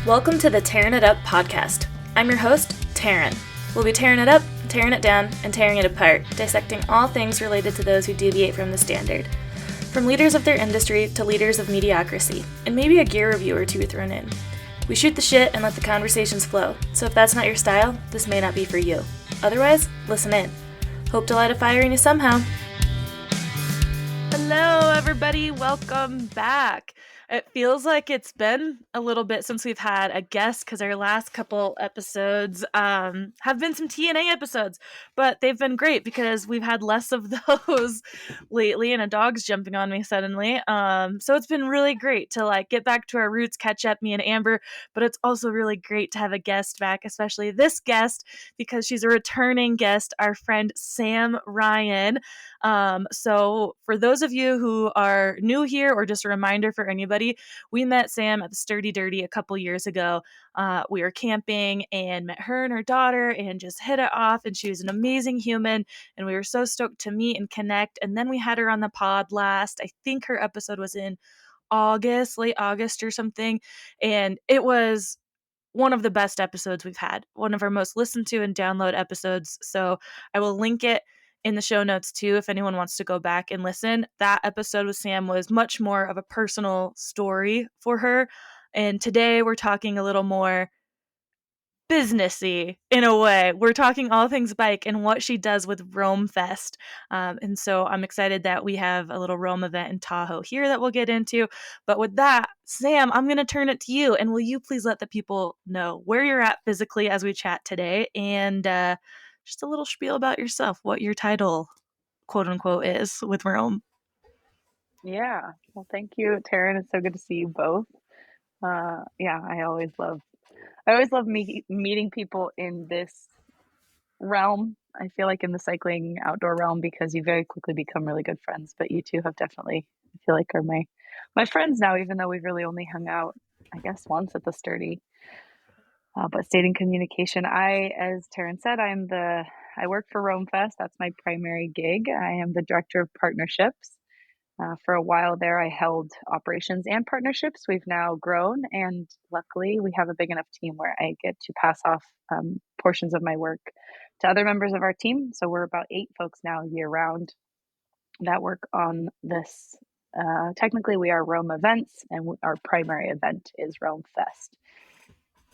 Welcome to the Tearing It Up podcast. I'm your host, Taryn. We'll be tearing it up, tearing it down, and tearing it apart, dissecting all things related to those who deviate from the standard. From leaders of their industry to leaders of mediocrity, and maybe a gear review or two thrown in. We shoot the shit and let the conversations flow, so if that's not your style, this may not be for you. Otherwise, listen in. Hope to light a fire in you somehow. Hello, everybody. Welcome back. It feels like it's been a little bit since we've had a guest because our last couple episodes have been some TNA episodes, but they've been great because we've had less of those lately, and a dog's jumping on me suddenly. So it's been really great to get back to our roots, catch up, me and Amber, but it's also really great to have a guest back, especially this guest because she's a returning guest, our friend Sam Ryan. So for those of you who are new here, or just a reminder for anybody, we met Sam at the Sturdy Dirty a couple years ago. We were camping and met her and her daughter and just hit it off, and she was an amazing human, and we were so stoked to meet and connect. And then we had her on the pod last. I think her episode was in August, late August or something, and it was one of the best episodes we've had, one of our most listened to and download episodes. So I will link it in the show notes too if anyone wants to go back and listen. That episode with Sam was much more of a personal story for her. And today we're talking a little more businessy in a way. We're talking all things bike and what she does with Rome Fest. And so I'm excited that we have a little Rome event in Tahoe here that we'll get into. But with that, Sam, I'm going to turn it to you. And will you please let the people know where you're at physically as we chat today, and just a little spiel about yourself, what your title, quote unquote, is with Rome. Yeah. Well, thank you, Taryn. It's so good to see you both. I always love meeting people in this realm. I feel like in the cycling outdoor realm, because you very quickly become really good friends. But you two have definitely, I feel like, are my friends now, even though we've really only hung out, I guess, once at the Sturdy. But stayed in communication. As Taryn said, I work for Rome Fest. That's my primary gig. I am the director of partnerships. For a while there, I held operations and partnerships. We've now grown, and luckily, we have a big enough team where I get to pass off portions of my work to other members of our team. So we're about 8 folks now year round that work on this. Technically, we are Rome events, and our primary event is Rome Fest.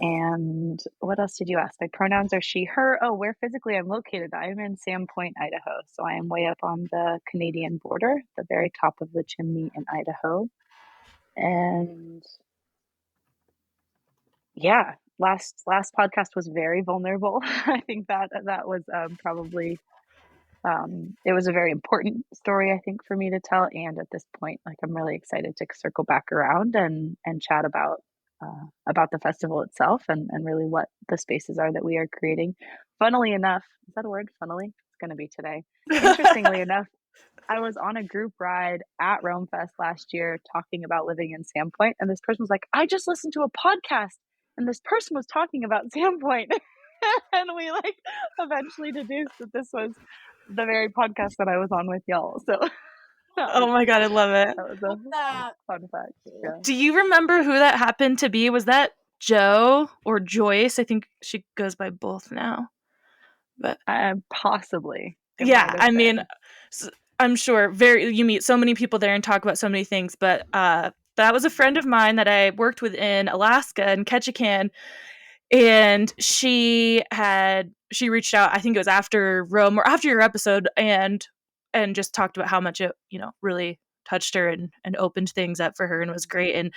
And what else did you ask? My pronouns are she, her. Oh, where physically I'm located? I'm in Sandpoint, Idaho. So I am way up on the Canadian border, the very top of the chimney in Idaho. And yeah, last podcast was very vulnerable. I think that was probably it was a very important story, I think, for me to tell. And at this point, I'm really excited to circle back around and chat about the festival itself and really what the spaces are that we are creating. Funnily enough, is that a word? Funnily? It's going to be today. Interestingly enough, I was on a group ride at Rome Fest last year talking about living in Sandpoint, and this person was like, I just listened to a podcast and this person was talking about Sandpoint. And we eventually deduced that this was the very podcast that I was on with y'all. So Oh my God, I love it. that was a fun fact. Yeah. Do you remember who that happened to be? Was that Joe or Joyce? I think she goes by both now. But possibly. yeah, I mean, I'm sure you meet so many people there and talk about so many things. But that was a friend of mine that I worked with in Alaska, in Ketchikan, and she reached out. I think it was after Rome or after your episode, and just talked about how much it really touched her and opened things up for her, and was great. And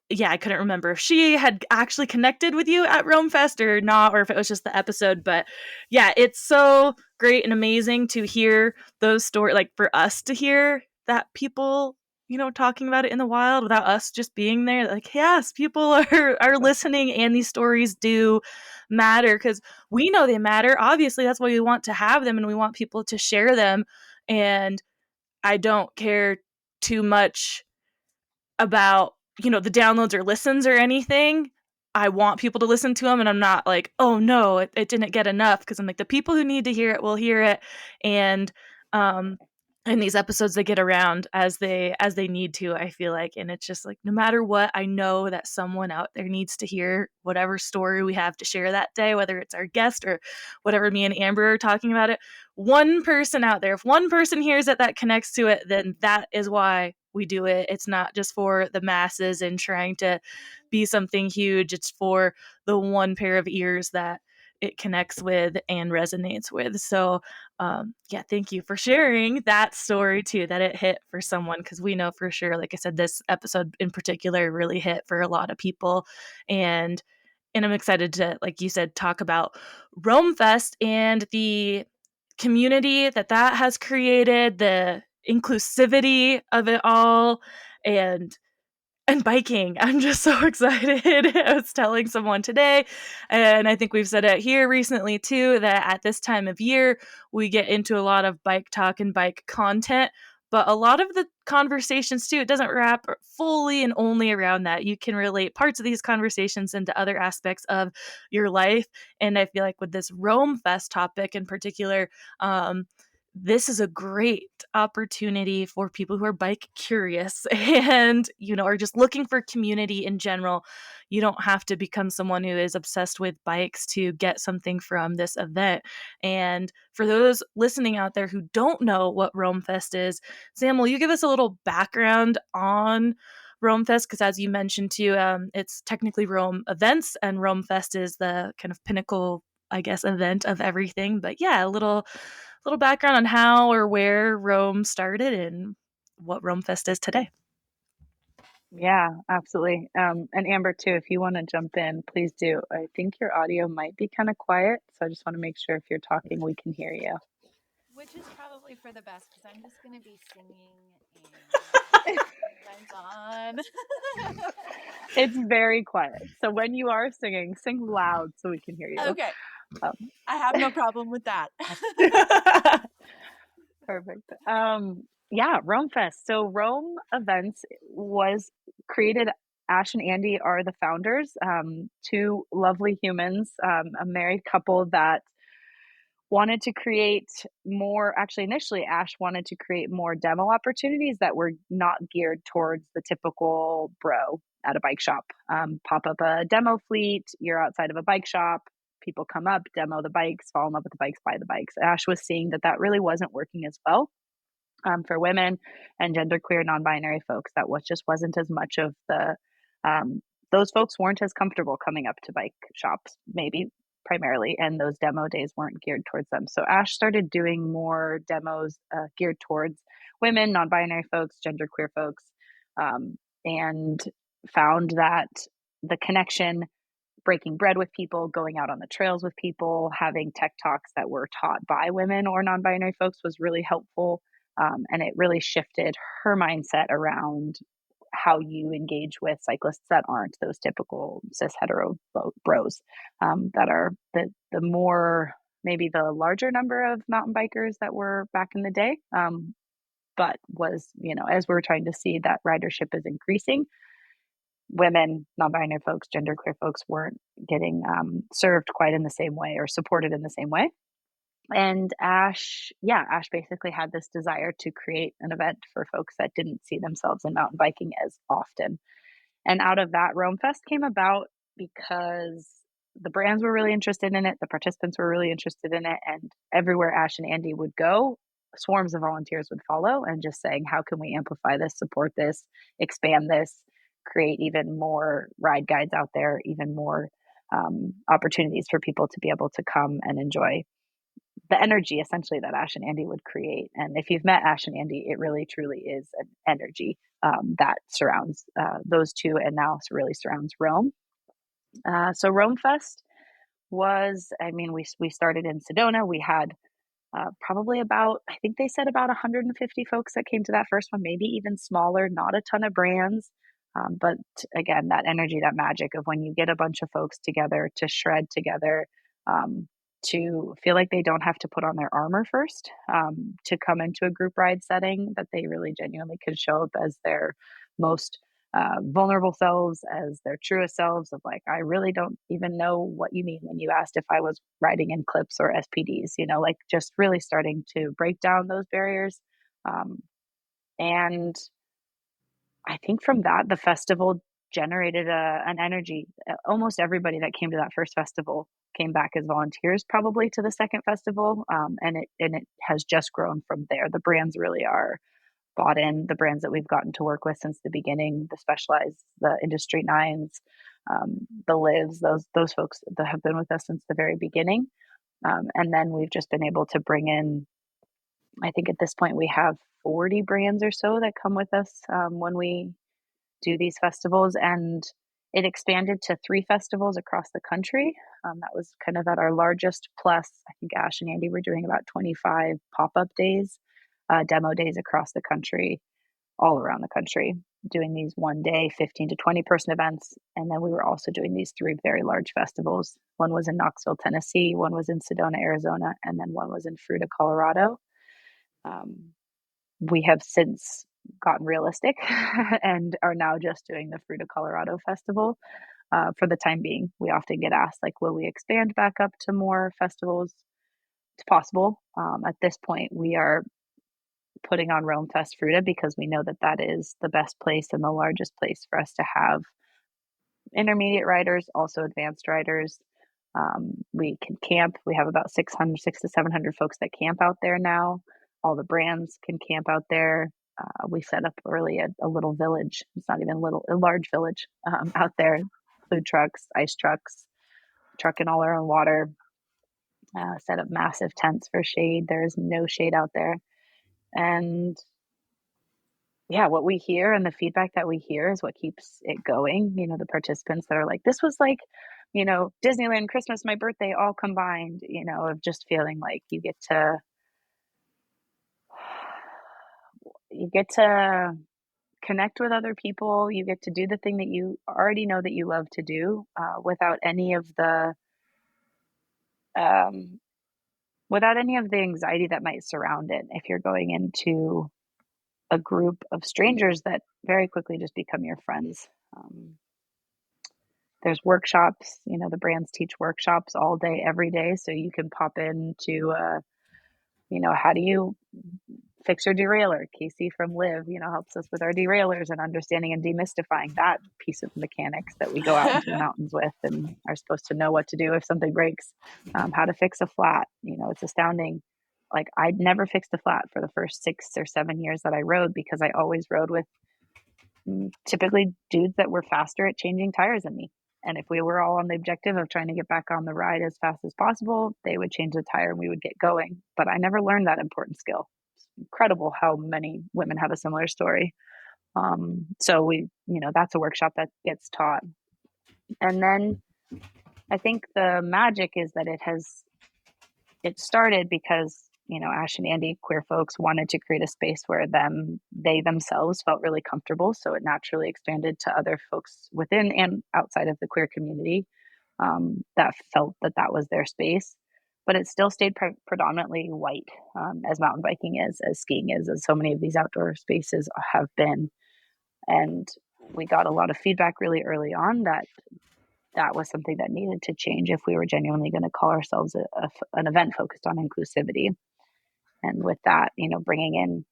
yeah, I couldn't remember if she had actually connected with you at Rome Fest or not, or if it was just the episode. But yeah, it's so great and amazing to hear those stories, for us to hear that people, talking about it in the wild without us just being there. Yes, people are listening, and these stories do matter because we know they matter. Obviously, that's why we want to have them, and we want people to share them. And I don't care too much about the downloads or listens or anything. I want people to listen to them, and I'm not like, oh no, it didn't get enough, because I'm like, the people who need to hear it will hear it. And and these episodes they get around as they need to, I feel like. And it's just like, no matter what, I know that someone out there needs to hear whatever story we have to share that day, whether it's our guest or whatever me and Amber are talking about it. One person out there, if one person hears it that connects to it, then that is why we do it. It's not just for the masses and trying to be something huge. It's for the one pair of ears that it connects with and resonates with. So yeah, thank you for sharing that story too, that it hit for someone, because we know for sure, like I said, this episode in particular really hit for a lot of people. And I'm excited to, like you said, talk about Rome Fest and the community that that has created, the inclusivity of it all, and biking. I'm just so excited. I was telling someone today, and I think we've said it here recently too, that at this time of year, we get into a lot of bike talk and bike content. But a lot of the conversations too, it doesn't wrap fully and only around that. You can relate parts of these conversations into other aspects of your life. And I feel like with this Rome Fest topic in particular, this is a great opportunity for people who are bike curious and are just looking for community in general. You don't have to become someone who is obsessed with bikes to get something from this event. And for those listening out there who don't know what Rome Fest is, Sam, will you give us a little background on Rome Fest? Because as you mentioned too, it's technically Rome events, and Rome Fest is the kind of pinnacle, I guess, event of everything. But yeah, a little background on how or where Rome started and what Rome Fest is today. Yeah, absolutely. And Amber too, if you want to jump in, please do. I think your audio might be kind of quiet, so I just want to make sure if you're talking, we can hear you. Which is probably for the best because I'm just going to be singing and headphones on. It's very quiet. So when you are singing, sing loud so we can hear you. Okay. Um, I have no problem with that. Perfect. Yeah, Rome Fest. So Rome Events was created. Ash and Andy are the founders, two lovely humans, a married couple that wanted to create more. Actually, initially, Ash wanted to create more demo opportunities that were not geared towards the typical bro at a bike shop. Pop up a demo fleet, you're outside of a bike shop, people come up, demo the bikes, fall in love with the bikes, buy the bikes. Ash was seeing that that really wasn't working as well for women and genderqueer, non-binary folks. That was just wasn't as much of the um, those folks weren't as comfortable coming up to bike shops, maybe primarily, and those demo days weren't geared towards them. So Ash started doing more demos geared towards women, non-binary folks, genderqueer folks, and found that the connection, breaking bread with people, going out on the trails with people, having tech talks that were taught by women or non binary folks was really helpful. And it really shifted her mindset around how you engage with cyclists that aren't those typical cis hetero bros, that are the more, maybe the larger number of mountain bikers that were back in the day. But was, as we're trying to see that ridership is increasing, women, non-binary folks, genderqueer folks weren't getting served quite in the same way or supported in the same way. And Ash basically had this desire to create an event for folks that didn't see themselves in mountain biking as often. And out of that, Rome Fest came about because the brands were really interested in it, the participants were really interested in it, and everywhere Ash and Andy would go, swarms of volunteers would follow and just saying, how can we amplify this, support this, expand this, create even more ride guides out there, even more opportunities for people to be able to come and enjoy the energy essentially that Ash and Andy would create. And if you've met Ash and Andy, it really truly is an energy that surrounds those two and now really surrounds Rome. So Rome Fest was, I mean, we started in Sedona. We had probably about, I think they said about 150 folks that came to that first one, maybe even smaller, not a ton of brands. But again, that energy, that magic of when you get a bunch of folks together to shred together, to feel like they don't have to put on their armor first, to come into a group ride setting, that they really genuinely can show up as their most vulnerable selves, as their truest selves, of like, I really don't even know what you mean when you asked if I was riding in clips or SPDs, like just really starting to break down those barriers. And I think from that, the festival generated an energy. Almost everybody that came to that first festival came back as volunteers, probably to the second festival, and it has just grown from there. The brands really are bought in. The brands that we've gotten to work with since the beginning, the Specialized, the Industry Nines, the Lives, those folks that have been with us since the very beginning. And then we've just been able to bring in, I think at this point we have 40 brands or so that come with us when we do these festivals. And it expanded to 3 festivals across the country. That was kind of at our largest. Plus, I think Ash and Andy were doing about 25 pop up days, demo days across the country, all around the country, doing these 1 day, 15 to 20 person events. And then we were also doing these 3 very large festivals. One was in Knoxville, Tennessee, one was in Sedona, Arizona, and then one was in Fruita, Colorado. Um, we have since gotten realistic and are now just doing the Fruita, Colorado festival for the time being. We often get asked, like, will we expand back up to more festivals? It's possible. At this point, we are putting on Rome Fest Fruita because we know that that is the best place and the largest place for us to have intermediate riders, also advanced riders. We can camp. We have about 600 to 700 folks that camp out there now. All the brands can camp out there. We set up really a little village. It's not even little, a large village out there. Food trucks, ice trucks, trucking all our own water. Set up massive tents for shade. There is no shade out there. And yeah, what we hear and the feedback that we hear is what keeps it going. The participants that are like, this was like, Disneyland, Christmas, my birthday, all combined, of just feeling like you get to connect with other people. You get to do the thing that you already know that you love to do, um, without any of the anxiety that might surround it. If you're going into a group of strangers that very quickly just become your friends. There's workshops, the brands teach workshops all day, every day. So you can pop into, how do you fix your derailleur? Casey from Live, helps us with our derailleurs and understanding and demystifying that piece of mechanics that we go out into the mountains with and are supposed to know what to do if something breaks. How to fix a flat. It's astounding. Like, I'd never fixed a flat for the first 6 or 7 years that I rode because I always rode with typically dudes that were faster at changing tires than me. And if we were all on the objective of trying to get back on the ride as fast as possible, they would change the tire and we would get going. But I never learned that important skill. It's incredible how many women have a similar story. So that's a workshop that gets taught. And then I think the magic is that it started because Ash and Andy, queer folks, wanted to create a space where they themselves felt really comfortable. So it naturally expanded to other folks within and outside of the queer community that felt that that was their space. But it still stayed predominantly white, as mountain biking is, as skiing is, as so many of these outdoor spaces have been. And we got a lot of feedback really early on that was something that needed to change if we were genuinely going to call ourselves an event focused on inclusivity. And with that, bringing in,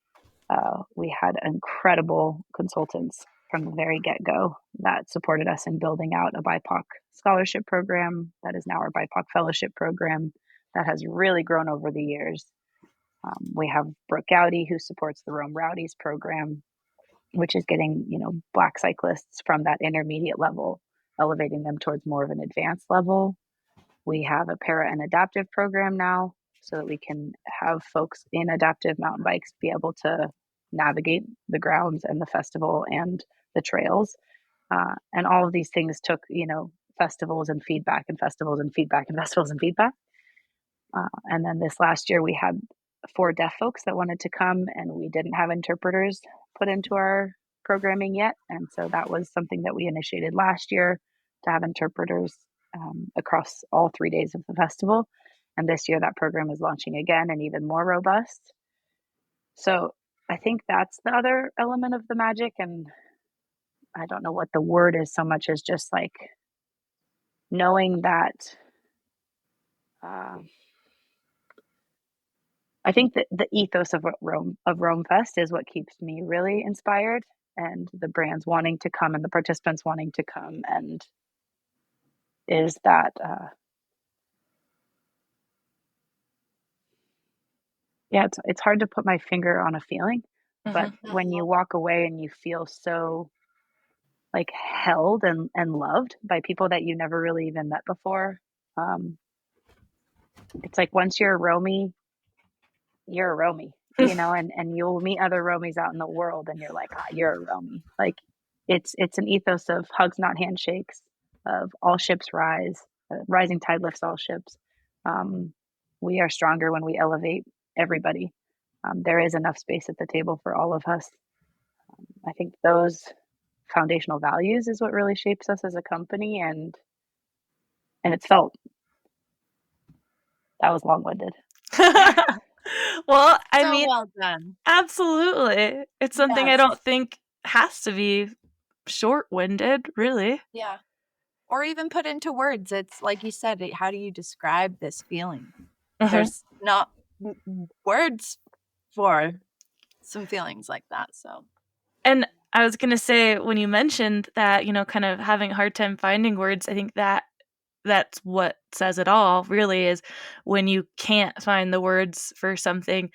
we had incredible consultants from the very get go that supported us in building out a BIPOC scholarship program that is now our BIPOC fellowship program that has really grown over the years. We have Brooke Gowdy, who supports the Rome Rowdies program, which is getting, Black cyclists from that intermediate level, elevating them towards more of an advanced level. We have a para and adaptive program now so that we can have folks in adaptive mountain bikes be able to navigate the grounds and the festival and the trails. And all of these things took, festivals and feedback and festivals and feedback and festivals and feedback. And then this last year we had 4 deaf folks that wanted to come, and we didn't have interpreters put into our programming yet. And so that was something that we initiated last year, to have interpreters across all 3 days of the festival. And this year that program is launching again and even more robust. So I think that's the other element of the magic. And I don't know what the word is so much as just like knowing that I think that the ethos of Rome Fest is what keeps me really inspired, and the brands wanting to come and the participants wanting to come, and is that yeah, it's hard to put my finger on a feeling, but Mhm. when you walk away and you feel so like held and loved by people that you never really even met before, um, it's like once you're a Romy, and you'll meet other Romies out in the world, and you're like, ah, you're a Romy. Like it's an ethos of hugs, not handshakes, of all ships rise, rising tide lifts all ships. Um, we are stronger when we elevate everybody. There is enough space at the table for all of us. I think those foundational values is what really shapes us as a company, and it's felt that was long winded. Well, I So mean, well done. absolutely. It's something I Yes. don't think has to be short-winded, really. Yeah. Or even put into words. It's like you said, how do you describe this feeling? Mhm. There's not words for some feelings like that. So, And I was gonna say, when you mentioned that, kind of having a hard time finding words, I think that that's what says it all, really, is when you can't find the words for something.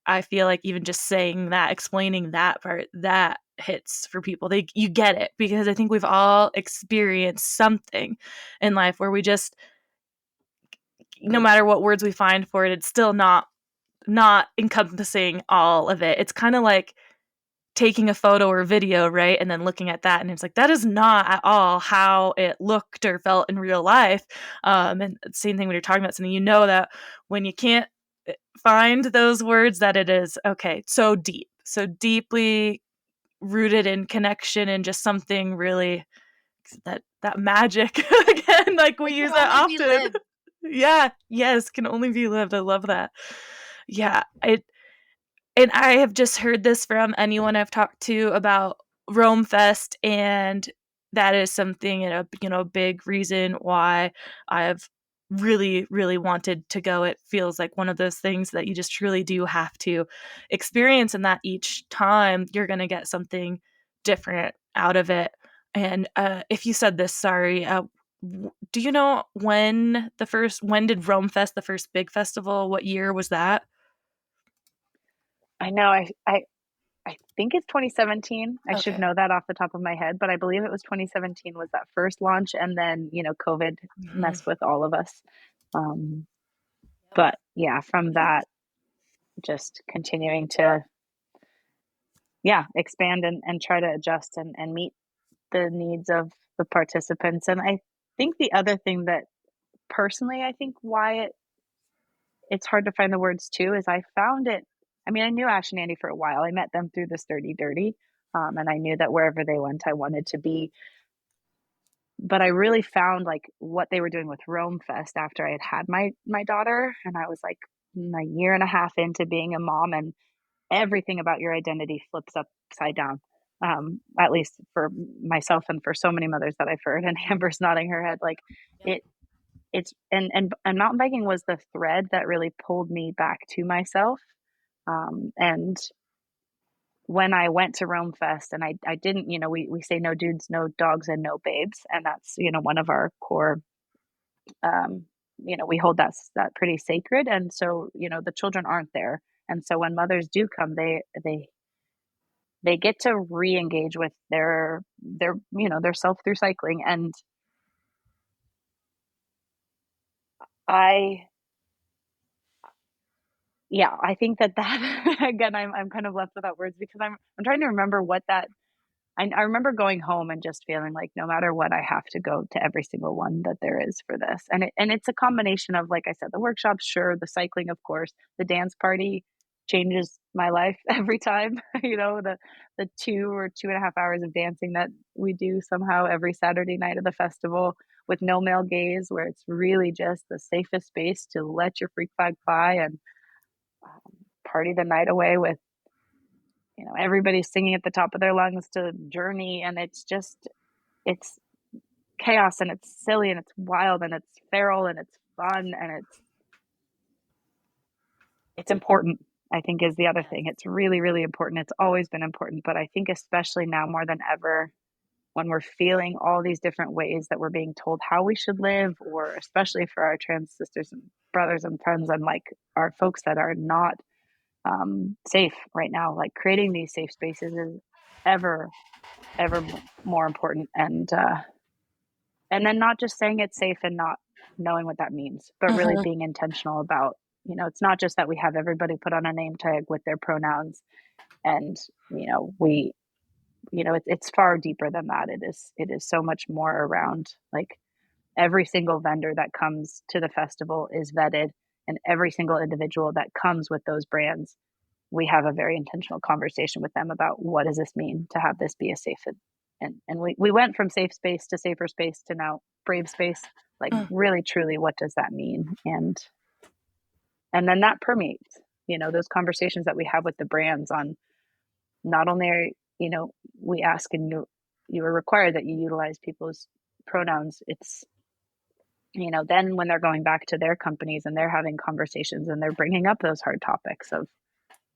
I feel like even just saying that, explaining that part, that hits for people. You get it, because I think we've all experienced something in life where we just, no matter what words we find for it, it's still not encompassing all of it. It's kind of like taking a photo or video, right? And then looking at that, and it's like, that is not at all how it looked or felt in real life. And same thing when you're talking about something, that when you can't find those words, that it is okay, so deep, so deeply rooted in connection and just something really, that magic again, like we it use can that only be often. lived. Yeah, yes, can only be lived. I love that. Yeah, and I have just heard this from anyone I've talked to about Rome Fest, and that is something, and a big reason why I've really, really wanted to go. It feels like one of those things that you just truly do have to experience, and that each time you're going to get something different out of it. And if you said this, sorry, do you know when did Rome Fest, the first big festival, what year was that? I know. I think it's 2017. I should Okay. know that off the top of my head, but I believe it was 2017 was that first launch, and then COVID Mhm. messed with all of us. Um, but yeah, from that, just continuing to expand and try to adjust and meet the needs of the participants. And I think the other thing that personally, I think why it's hard to find the words too is I found it. I mean, I knew Ash and Andy for a while. I met them through the Sturdy Dirty, and I knew that wherever they went, I wanted to be. But I really found like what they were doing with Rome Fest after I had my daughter, and I was like a year and a half into being a mom, and everything about your identity flips upside down. At least for myself and for so many mothers that I've heard, and Amber's nodding her head like it it's and mountain biking was the thread that really pulled me back to myself. And when I went to Rome Fest, and I didn't, we say no dudes, no dogs, and no babes, and that's one of our core. Um, we hold that pretty sacred, and so the children aren't there, and so when mothers do come, they get to re-engage with their self through cycling, and I yeah, I think that again, I'm kind of left without words because I'm trying to remember what that. I remember going home and just feeling like no matter what, I have to go to every single one that there is for this, and it's a combination of, like I said, the workshops, sure, the cycling, of course, the dance party changes my life every time. The 2 or 2.5 hours of dancing that we do somehow every Saturday night of the festival with no male gaze, where it's really just the safest space to let your freak flag fly and party the night away with everybody singing at the top of their lungs to Journey, and it's chaos, and it's silly, and it's wild, and it's feral, and it's fun, and it's important, I think, is the other thing. It's really, really important. It's always been important, but I think especially now more than ever, when we're feeling all these different ways that we're being told how we should live, or especially for our trans sisters and brothers and friends, and like our folks that are not safe right now, like creating these safe spaces is ever, ever more important. And then not just saying it's safe and not knowing what that means, but really Mhm. being intentional about, it's not just that we have everybody put on a name tag with their pronouns, and we it's far deeper than that. It is so much more around, like, every single vendor that comes to the festival is vetted, and every single individual that comes with those brands, we have a very intentional conversation with them about what does this mean to have this be a safe, and we went from safe space to safer space to now brave space. Like, Mm. really truly, what does that mean? And then that permeates, those conversations that we have with the brands on, not only are, we ask, and you are required that you utilize people's pronouns. It's, then when they're going back to their companies and they're having conversations and they're bringing up those hard topics of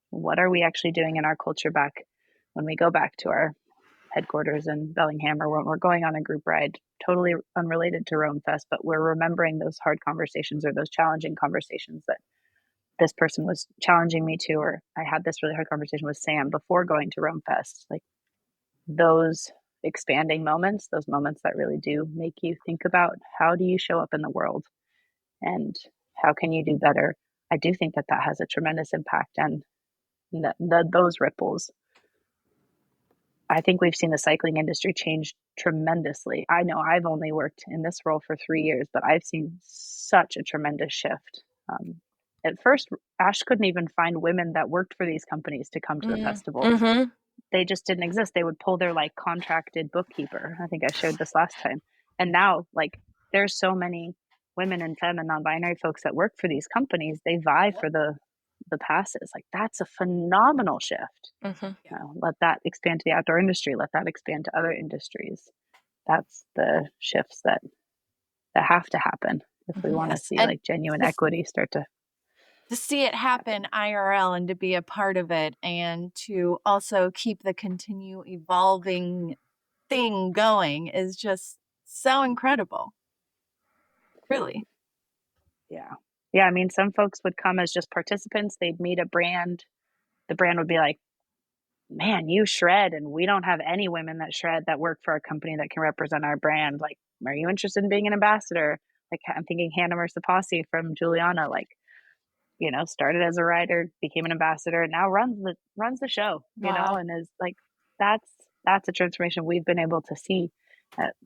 what are we actually doing in our culture back when we go back to our headquarters in Bellingham, or when we're going on a group ride, totally unrelated to Rome Fest, but we're remembering those hard conversations or those challenging conversations that this person was challenging me to, or I had this really hard conversation with Sam before going to Rome Fest. Like, those expanding moments, those moments that really do make you think about how do you show up in the world and how can you do better. I do think that that has a tremendous impact, and those ripples. I think we've seen the cycling industry change tremendously. I know I've only worked in this role for 3 years, but I've seen such a tremendous shift. At first, Ash couldn't even find women that worked for these companies to come to the festivals. Mhm. They just didn't exist. They would pull their, like, contracted bookkeeper. I think I shared this last time. And now, like, there's so many women and femme and non-binary folks that work for these companies. They vie for the passes. Like, that's a phenomenal shift. Mhm. Let that expand to the outdoor industry. Let that expand to other industries. That's the shifts that have to happen if we Mhm. want to Yes, see, and like, genuine to, equity start to to see it happen happen. IRL and to be a part of it, and to also keep the continue evolving thing going is just so incredible. Really. Yeah. Yeah. I mean, some folks would come as just participants. They'd meet a brand. The brand would be like, man, you shred, and we don't have any women that shred that work for our company that can represent our brand. Like, are you interested in being an ambassador? Like, I'm thinking Hannah Mercipasi from Juliana, like, started as a writer, became an ambassador, and now runs the show, Wow. and is like, that's a transformation we've been able to see,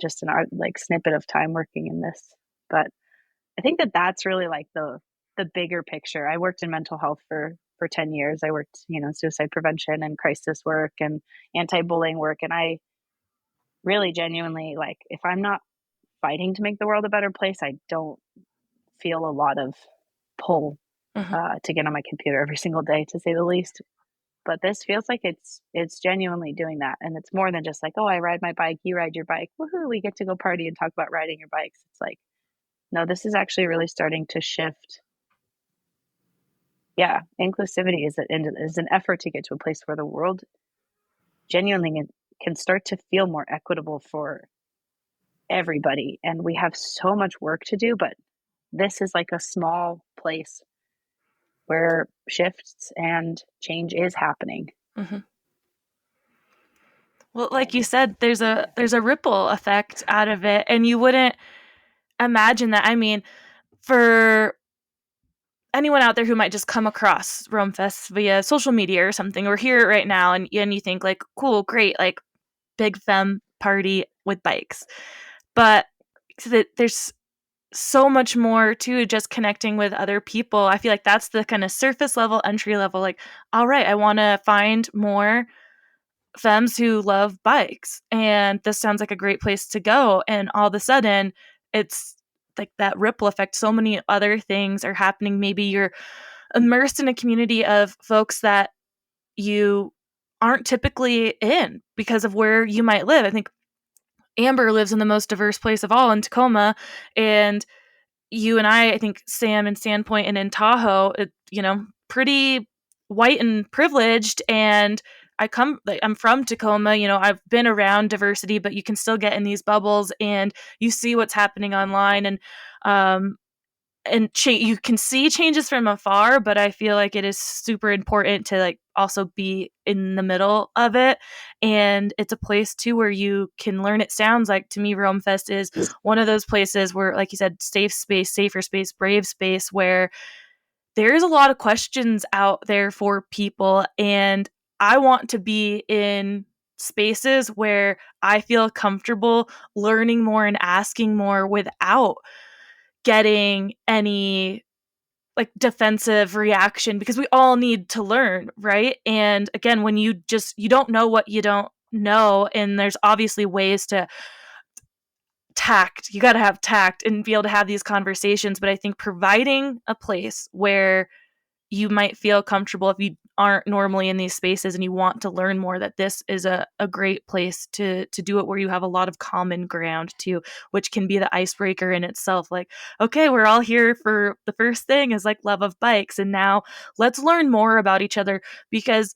just in our, like, snippet of time working in this. But I think that that's really, like, the bigger picture. I worked in mental health for 10 years. I worked, suicide prevention and crisis work and anti-bullying work, and I really genuinely, like, if I'm not fighting to make the world a better place, I don't feel a lot of pull Mhm. to get on my computer every single day, to say the least. But this feels like it's genuinely doing that, and it's more than just like, oh, I ride my bike, you ride your bike, woohoo, we get to go party and talk about riding your bikes. It's like, no, this is actually really starting to shift. Yeah, inclusivity is an effort to get to a place where the world genuinely can start to feel more equitable for everybody. And we have so much work to do, but this is like a small place where shifts and change is happening. Mhm. Well, like you And said, yeah, there's a ripple effect out of it, and you wouldn't imagine that. I mean, for anyone out there who might just come across Rome Fest via social media or something, or hear it right now, and you think like, cool, great, like big femme party with bikes, but there's so much more to just connecting with other people. I feel like that's the kind of surface level, entry level. Like, all right, I want to find more femmes who love bikes, and this sounds like a great place to go. And all of a sudden, it's like that ripple effect. So many other things are happening. Maybe you're immersed in a community of folks that you aren't typically in because of where you might live. I think Amber lives in the most diverse place of all in Tacoma, and you and I think Sam in Sandpoint and in Tahoe, pretty white and privileged, and I'm from Tacoma, I've been around diversity, but you can still get in these bubbles and you see what's happening online, um you can see changes from afar, but I feel like it is super important to like also be in the middle of it. And it's a place too where you can learn. It sounds like to me Rome Fest is one of those places where, like you said, safe space, safer space, brave space, where there's a lot of questions out there for people. And I want to be in spaces where I feel comfortable learning more and asking more without getting any like defensive reaction, because we all need to learn, right? And again, when you don't know what you don't know, and there's obviously ways to tact, you got to have tact and be able to have these conversations. But I think providing a place where you might feel comfortable, if you aren't normally in these spaces and you want to learn more, that this is a great place to do it, where you have a lot of common ground too, which can be the icebreaker in itself. Like, okay, we're all here for the first thing is like love of bikes, and now let's learn more about each other, because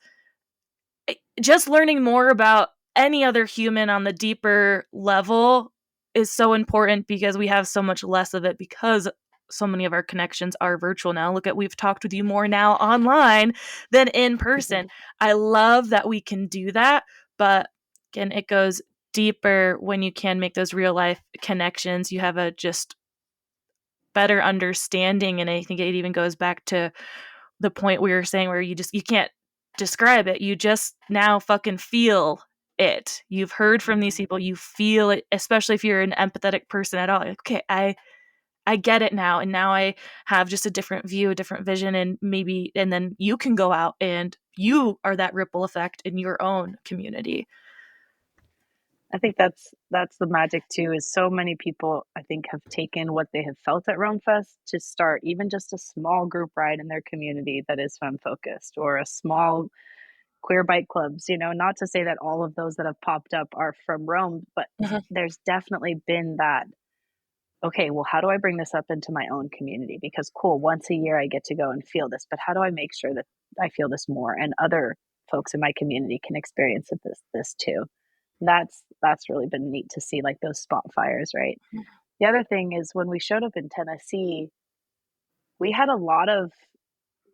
just learning more about any other human on the deeper level is so important, because we have so much less of it, because so many of our connections are virtual now. Look at, we've talked with you more now online than in person. I love that we can do that, but again, it goes deeper when you can make those real life connections. You have a just better understanding, and I think it even goes back to the point we were saying, where you can't describe it, you just now fucking feel it. You've heard from these people, you feel it, especially if you're an empathetic person at all. Like, okay, I get it now, and now I have just a different view, a different vision, and then you can go out and you are that ripple effect in your own community. I think that's the magic too, is so many people I think have taken what they have felt at Rome Fest to start even just a small group ride in their community that is femme focused, or a small queer bike clubs, not to say that all of those that have popped up are from Rome, but Mhm. there's definitely been that, okay, well, how do I bring this up into my own community? Because cool, once a year I get to go and feel this, but how do I make sure that I feel this more and other folks in my community can experience this too? That's really been neat to see, like those spot fires, right? The other thing is when we showed up in Tennessee, we had a lot of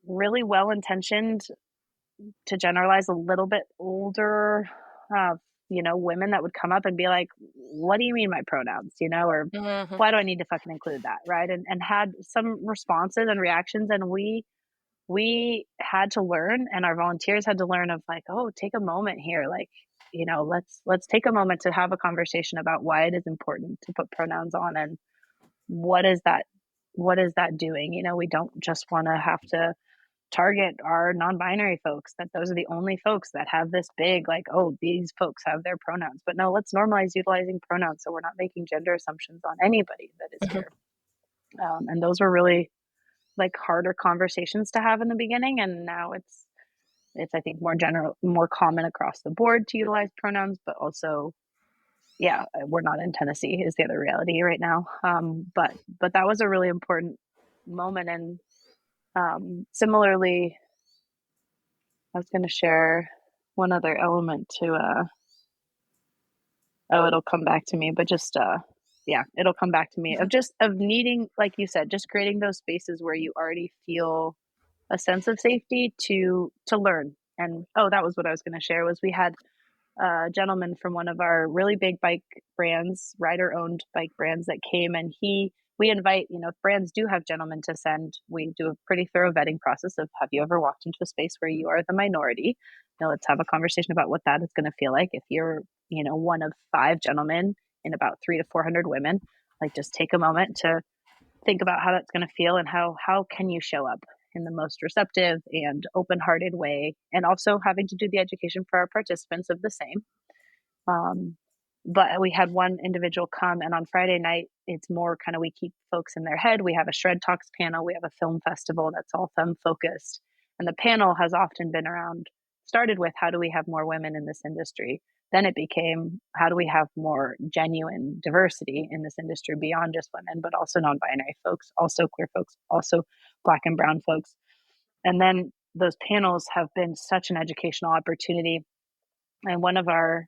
really well intentioned, to generalize, a little bit older, uh, women that would come up and be like, "What do you mean my pronouns?" Or Mhm. "Why do I need to fucking include that?" Right? And had some responses and reactions, and we had to learn, and our volunteers had to learn of like, oh, take a moment here, like, let's take a moment to have a conversation about why it is important to put pronouns on, and what is that what is that doing? We don't just want to have to target our non-binary folks, that those are the only folks that have this big, like, oh, these folks have their pronouns. But no, let's normalize utilizing pronouns, so we're not making gender assumptions on anybody that is Mhm. here. And those were really like harder conversations to have in the beginning, and now it's I think more general, more common across the board to utilize pronouns, but also, yeah, we're not in Tennessee is the other reality right now. But that was a really important moment. And similarly, I was going to share one other element to oh, it'll come back to me, but just yeah, it'll come back to me, of just of needing, like you said, just creating those spaces where you already feel a sense of safety to learn. And oh, that was what I was going to share, was we had a gentleman from one of our really big bike brands, rider owned bike brands, that came, and we invite, if brands do have gentlemen to send, we do a pretty thorough vetting process of, have you ever walked into a space where you are the minority? Now let's have a conversation about what that is going to feel like if you're, one of five gentlemen in about 300 to 400 women. Like, just take a moment to think about how that's going to feel, and how can you show up in the most receptive and open-hearted way, and also having to do the education for our participants of the same. um, but we had one individual come, and on Friday night, it's more kind of, we keep folks in their head. We have a Shred Talks panel. We have a film festival that's all femme focused. And the panel has often been around, started with, how do we have more women in this industry? Then it became, how do we have more genuine diversity in this industry beyond just women, but also non binary folks, also queer folks, also Black and Brown folks. And then those panels have been such an educational opportunity. And one of our,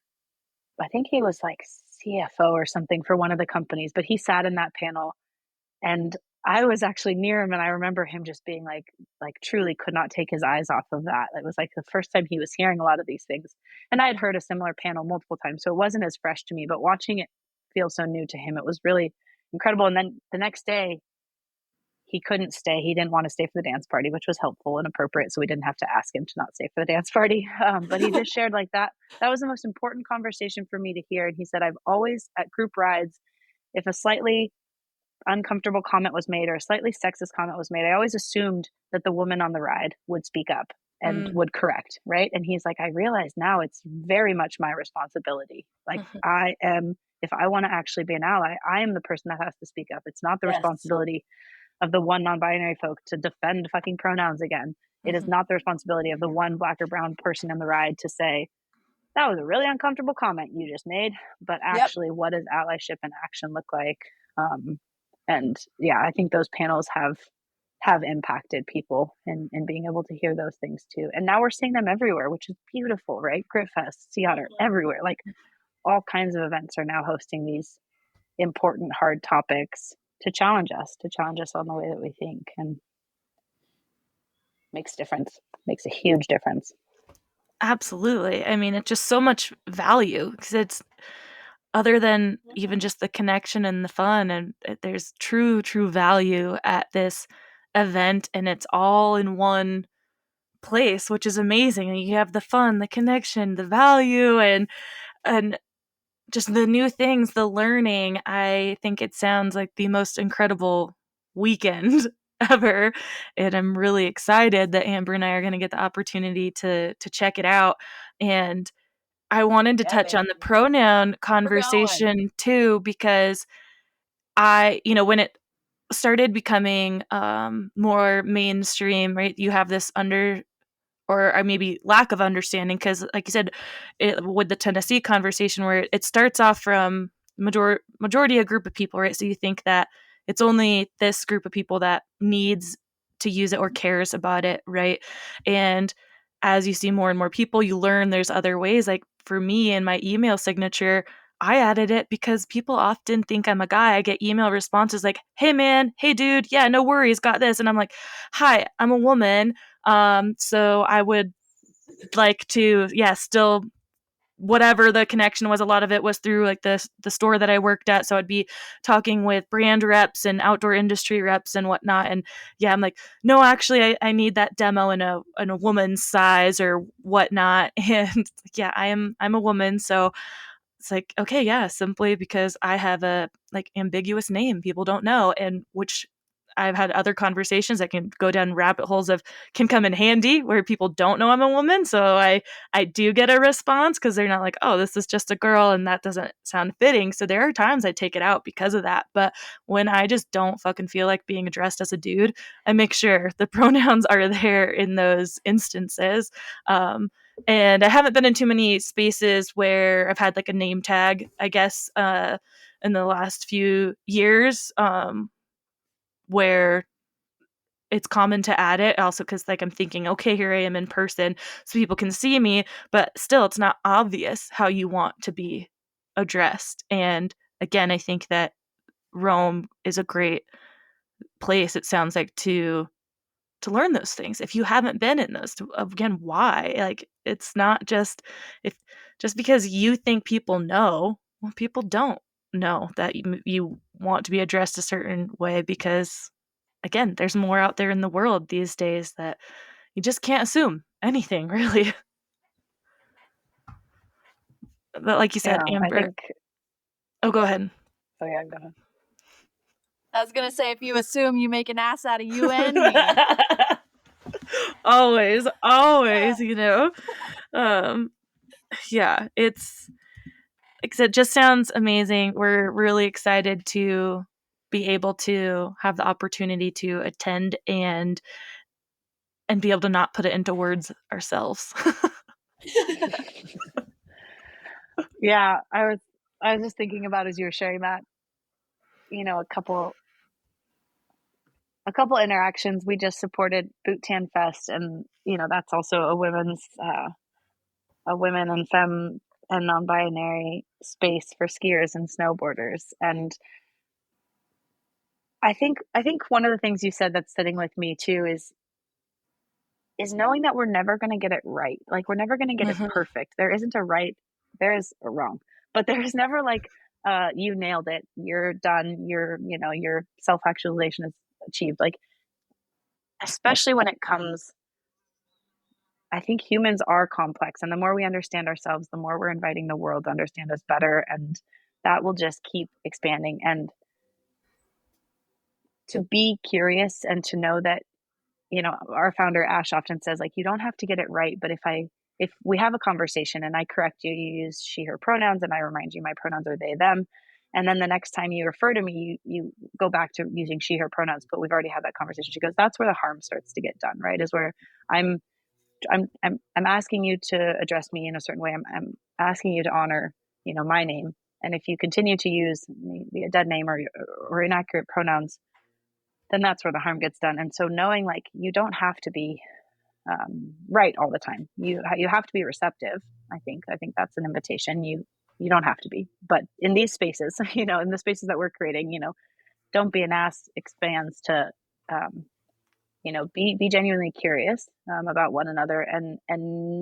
I think he was like CFO or something for one of the companies, but he sat in that panel, and I was actually near him, and I remember him just being like truly could not take his eyes off of that. It was like the first time he was hearing a lot of these things. And I had heard a similar panel multiple times, so it wasn't as fresh to me, but watching it feel so new to him, it was really incredible. And then the next day, he couldn't stay. He didn't want to stay for the dance party, which was helpful and appropriate. So we didn't have to ask him to not stay for the dance party. But he just shared like that. That was the most important conversation for me to hear. And he said, I've always at group rides, if a slightly uncomfortable comment was made or a slightly sexist comment was made, I always assumed that the woman on the ride would speak up and Mm. would correct. Right. And he's like, I realize now it's very much my responsibility. Like, I am, if I want to actually be an ally, I am the person that has to speak up. It's not the Yes. responsibility of the one non-binary folk to defend fucking pronouns again. It is not the responsibility of the one black or brown person in the ride to say, that was a really uncomfortable comment you just made, but actually, what does allyship in action look like? And yeah, I think those panels have impacted people in being able to hear those things too. And now we're seeing them everywhere, which is beautiful, right? Gritfest, Sea Otter, everywhere. Like all kinds of events are now hosting these important, hard topics to challenge us on the way that we think, and makes a huge difference. Absolutely. I mean, it's just so much value because it's other than even just the connection and the fun, and there's true value at this event, and it's all in one place, which is amazing. And you have the fun, the connection, the value, and just the new things, the learning. I think it sounds like the most incredible weekend ever, and I'm really excited that Amber and I are going to get the opportunity to check it out. And I wanted to touch on the pronoun conversation too, because when it started becoming more mainstream, right? You have this or maybe lack of understanding, because like you said, with the Tennessee conversation, where it starts off from majority a group of people, right? So you think that it's only this group of people that needs to use it or cares about it, right? And as you see more and more people, you learn there's other ways. Like for me, in my email signature, I added it because people often think I'm a guy. I get email responses like, hey man, hey dude, yeah, no worries, got this. And I'm like, hi, I'm a woman. So I would like to, yeah, still whatever the connection was, a lot of it was through like the store that I worked at. So I'd be talking with brand reps and outdoor industry reps and whatnot. And yeah, I'm like, no, actually I need that demo in a woman's size or whatnot. And yeah, I'm a woman. So it's like, okay, yeah, simply because I have a like ambiguous name people don't know, and which I've had other conversations that can go down rabbit holes of can come in handy where people don't know I'm a woman. So I do get a response because they're not like, oh, this is just a girl and that doesn't sound fitting. So there are times I take it out because of that. But when I just don't fucking feel like being addressed as a dude, I make sure the pronouns are there in those instances. And I haven't been in too many spaces where I've had like a name tag, I guess, in the last few years, where it's common to add it. Also, because like I'm thinking, okay, here I am in person, so people can see me, but still, it's not obvious how you want to be addressed. And again, I think that Rome is a great place. It sounds like to learn those things if you haven't been in those. Again, why? Like it's not just if just because you think people know, well, people don't know that you want to be addressed a certain way, because again, there's more out there in the world these days that you just can't assume anything really. But like you said, Yeah, I Amber. think. Oh, go ahead. Oh yeah, go ahead. I was gonna say, if you assume you make an ass out of you and me. Always, um yeah, it just sounds amazing. We're really excited to be able to have the opportunity to attend and be able to not put it into words ourselves. Yeah, I was just thinking about as you were sharing that, a couple a couple interactions. We just supported Boot Tan Fest, and that's also a women and femme and non-binary space for skiers and snowboarders. And I think one of the things you said that's sitting with me too is knowing that we're never going to get it right. Like we're never going to get it Mhm. perfect. There isn't a right, there is a wrong. But there's never like you nailed it. You're done. Your self-actualization is achieved. Like especially when it comes, I think humans are complex, and the more we understand ourselves, the more we're inviting the world to understand us better, and that will just keep expanding. And to be curious and to know that, our founder Ash often says, like, you don't have to get it right, but if we have a conversation and I correct you, you use she her pronouns, and I remind you my pronouns are they them, and then the next time you refer to me, you go back to using she her pronouns, but we've already had that conversation. She goes, that's where the harm starts to get done, right? Is where I'm I'm asking you to address me in a certain way. I'm asking you to honor, my name. And if you continue to use maybe a dead name or inaccurate pronouns, then that's where the harm gets done. And so knowing like you don't have to be right all the time. You have to be receptive. I think that's an invitation. You don't have to be, but in these spaces, in the spaces that we're creating, don't be an ass expands to um, be genuinely curious about one another, and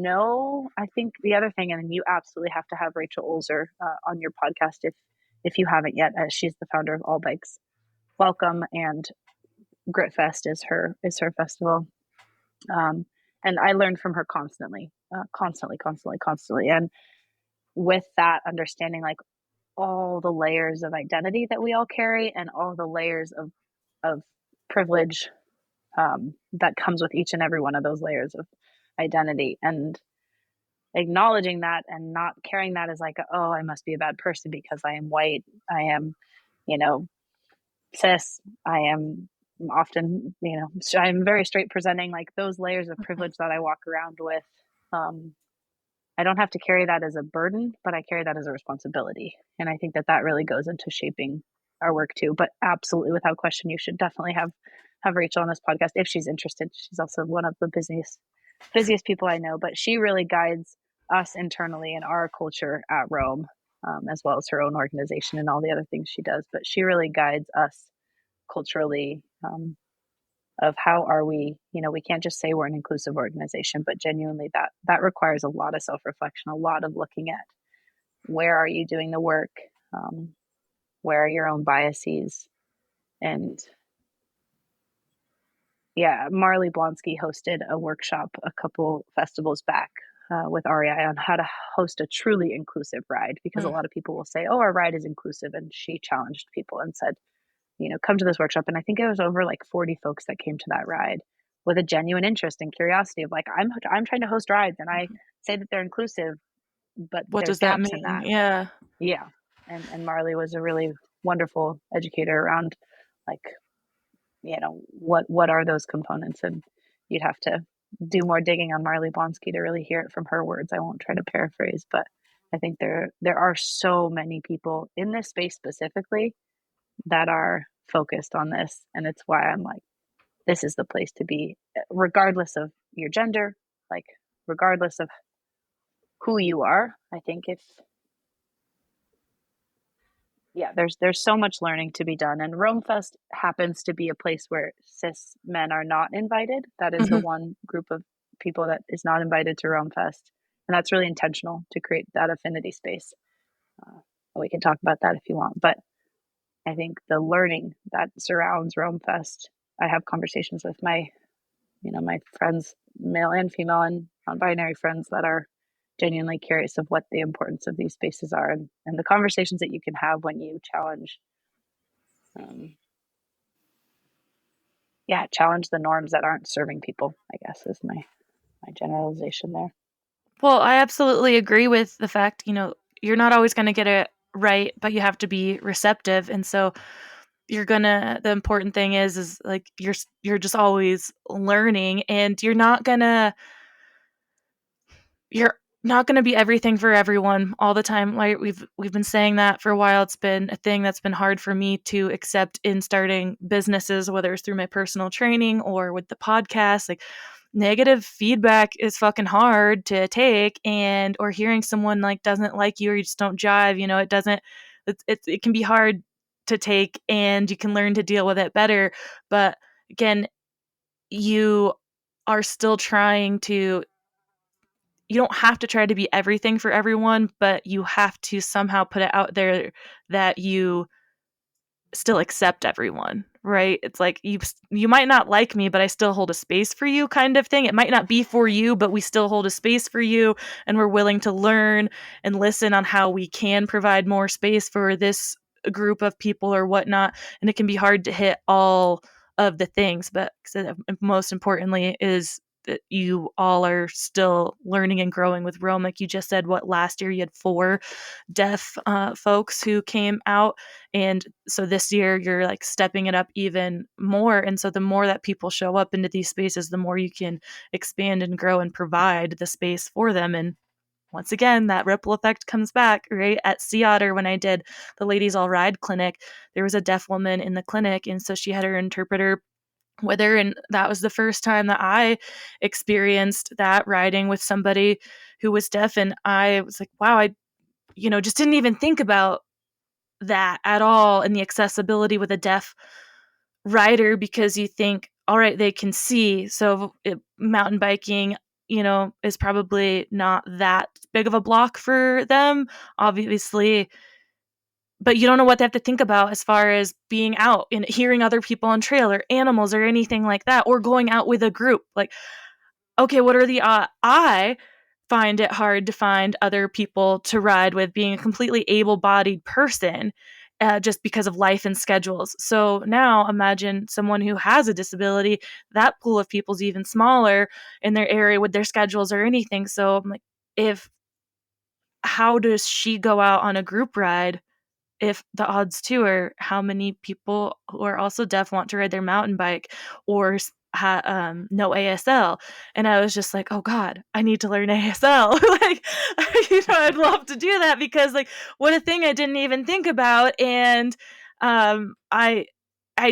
know. I think the other thing, and you absolutely have to have Rachel Olzer on your podcast if you haven't yet. She's the founder of All Bikes Welcome, and Gritfest is her festival. um, and I learned from her constantly, and with that understanding, like all the layers of identity that we all carry, and all the layers of privilege that comes with each and every one of those layers of identity, and acknowledging that and not carrying that as like, oh, I must be a bad person because I am white, I am, you know, cis, I am often, I'm very straight presenting, like those layers of privilege that I walk around with. Um, I don't have to carry that as a burden, but I carry that as a responsibility. And I think that that really goes into shaping our work too. But absolutely, without question, you should definitely have Rachel on this podcast if she's interested. She's also one of the busiest people I know, but she really guides us internally in our culture at Rome, as well as her own organization and all the other things she does. But she really guides us culturally, of how are we can't just say we're an inclusive organization, but genuinely that requires a lot of self-reflection, a lot of looking at where are you doing the work, um, where are your own biases. And yeah, Marley Blonsky hosted a workshop a couple festivals back with REI on how to host a truly inclusive ride, because a Mm. lot of people will say, oh, our ride is inclusive, and she challenged people and said, come to this workshop. And I think it was over like 40 folks that came to that ride with a genuine interest and curiosity of like, I'm trying to host rides, and I say that they're inclusive, but What there's does that gaps in mean? that. Yeah. Yeah. And Marley was a really wonderful educator around like, what are those components? And you'd have to do more digging on Marley Blonsky to really hear it from her words. I won't try to paraphrase, but I think there are so many people in this space specifically that are focused on this, and it's why I'm like, this is the place to be, regardless of your gender, like regardless of who you are. I think if yeah, there's so much learning to be done, and Rome Fest happens to be a place where cis men are not invited. That is the Mhm. one group of people that is not invited to Rome Fest, and that's really intentional to create that affinity space. uh, we can talk about that if you want, but I think the learning that surrounds Rome Fest, I have conversations with my friends, male and female and non-binary friends, that are genuinely curious of what the importance of these spaces are, and the conversations that you can have when you um, challenge the norms that aren't serving people, I guess is my generalization there. Well, I absolutely agree with the fact, you're not always going to get it right, but you have to be receptive. And so the important thing is like you're just always learning, and you're not gonna, you're not going to be everything for everyone all the time. Like we've been saying that for a while. It's been a thing that's been hard for me to accept in starting businesses, whether it's through my personal training or with the podcast. Like negative feedback is fucking hard to take, and or hearing someone like doesn't like you or you just don't jive, it doesn't it can be hard to take, and you can learn to deal with it better. But again, you are still trying to you don't have to try to be everything for everyone, but you have to somehow put it out there that you still accept everyone, right? It's like you might not like me, but I still hold a space for you kind of thing. It might not be for you, but we still hold a space for you, and we're willing to learn and listen on how we can provide more space for this group of people or whatnot. And it can be hard to hit all of the things, but most importantly is that you all are still learning and growing with Rome. Like you just said, what, last year you had 4 deaf folks who came out, and so this year you're like stepping it up even more. And so the more that people show up into these spaces, the more you can expand and grow and provide the space for them. And once again, that ripple effect comes back, right? At Sea Otter, when I did the Ladies All Ride clinic, there was a deaf woman in the clinic. And so she had her interpreter with her. And that was the first time that I experienced that, riding with somebody who was deaf. And I was like, wow, I, just didn't even think about that at all, and the accessibility with a deaf rider, because you think, all right, they can see, so mountain biking, is probably not that big of a block for them, obviously, but you don't know what they have to think about as far as being out and hearing other people on trail or animals or anything like that, or going out with a group. Like, okay, what are the I find it hard to find other people to ride with, being a completely able-bodied person, just because of life and schedules. So now imagine someone who has a disability, that pool of people is even smaller in their area with their schedules or anything. So I'm like, if how does she go out on a group ride if the odds too are how many people who are also deaf want to ride their mountain bike or know ASL? And I was just like, oh God, I need to learn ASL. Like, I'd love to do that, because like, what a thing I didn't even think about. And I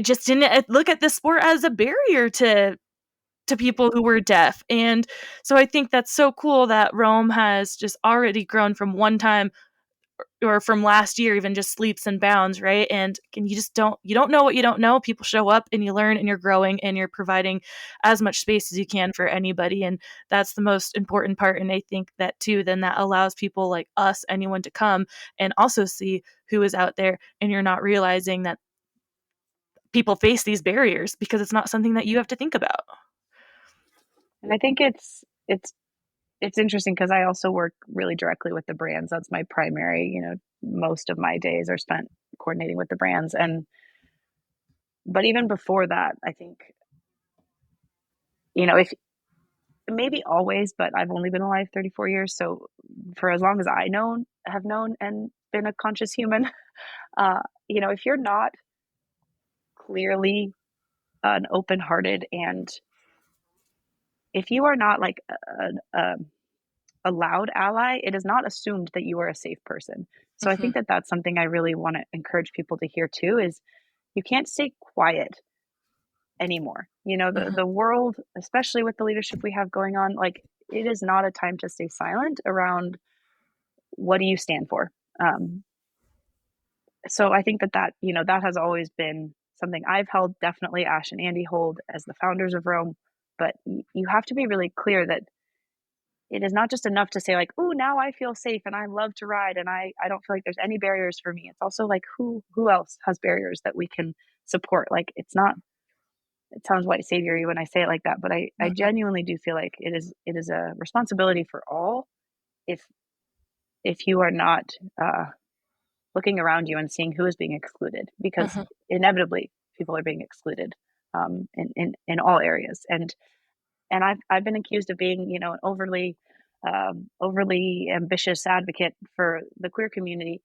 just didn't look at the sport as a barrier to people who were deaf. And so I think that's so cool that Rome has just already grown from one time, or from last year, even just leaps and bounds, right? And you don't know what you don't know. People show up and you learn and you're growing and you're providing as much space as you can for anybody. And that's the most important part. And I think that too, then that allows people like us, anyone, to come and also see who is out there. And you're not realizing that people face these barriers because it's not something that you have to think about. And I think it's interesting because I also work really directly with the brands. That's my primary, most of my days are spent coordinating with the brands. And but even before that, I think, if maybe always, but I've only been alive 34 years. So for as long as have known and been a conscious human, if you're not clearly an open-hearted, and if you are not like a loud ally, it is not assumed that you are a safe person. So I Mm-hmm. think that that's something I really want to encourage people to hear too, is you can't stay quiet anymore. Mm-hmm. The world, especially with the leadership we have going on, like, it is not a time to stay silent around what do you stand for. So I think that has always been something I've held, definitely Ash and Andy hold as the founders of Rome. But you have to be really clear that it is not just enough to say like, "Oh, now I feel safe and I love to ride and I don't feel like there's any barriers for me." It's also like, who else has barriers that we can support? Like, it's not. It sounds white saviory when I say it like that, but I Mm-hmm. genuinely do feel like it is a responsibility for all. If you are not looking around you and seeing who is being excluded, because Mm-hmm. inevitably people are being excluded, in all areas. And I've been accused of being, an overly ambitious advocate for the queer community,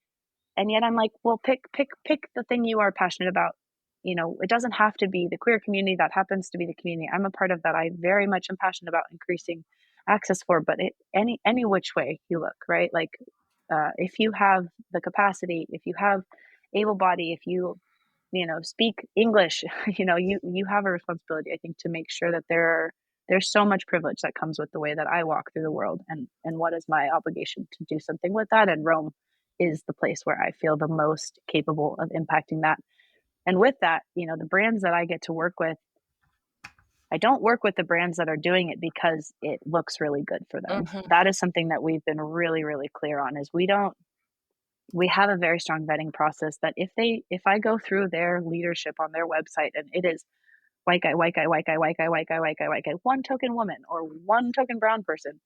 and yet I'm like, well, pick the thing you are passionate about. It doesn't have to be the queer community. That happens to be the community I'm a part of, that I very much am passionate about increasing access for, but any which way you look, right? Like, if you have the capacity, if you have able body, if speak English, you have a responsibility, I think, to make sure that there's so much privilege that comes with the way that I walk through the world, and what is my obligation to do something with that. And Rome is the place where I feel the most capable of impacting that. And with that, the brands that I get to work with, I don't work with the brands that are doing it because it looks really good for them. That is something that we've been really, really clear on, is we have a very strong vetting process that if I go through their leadership on their website and it is white guy, white guy, white guy, white guy, white guy, white guy, white guy, one token woman or one token brown person,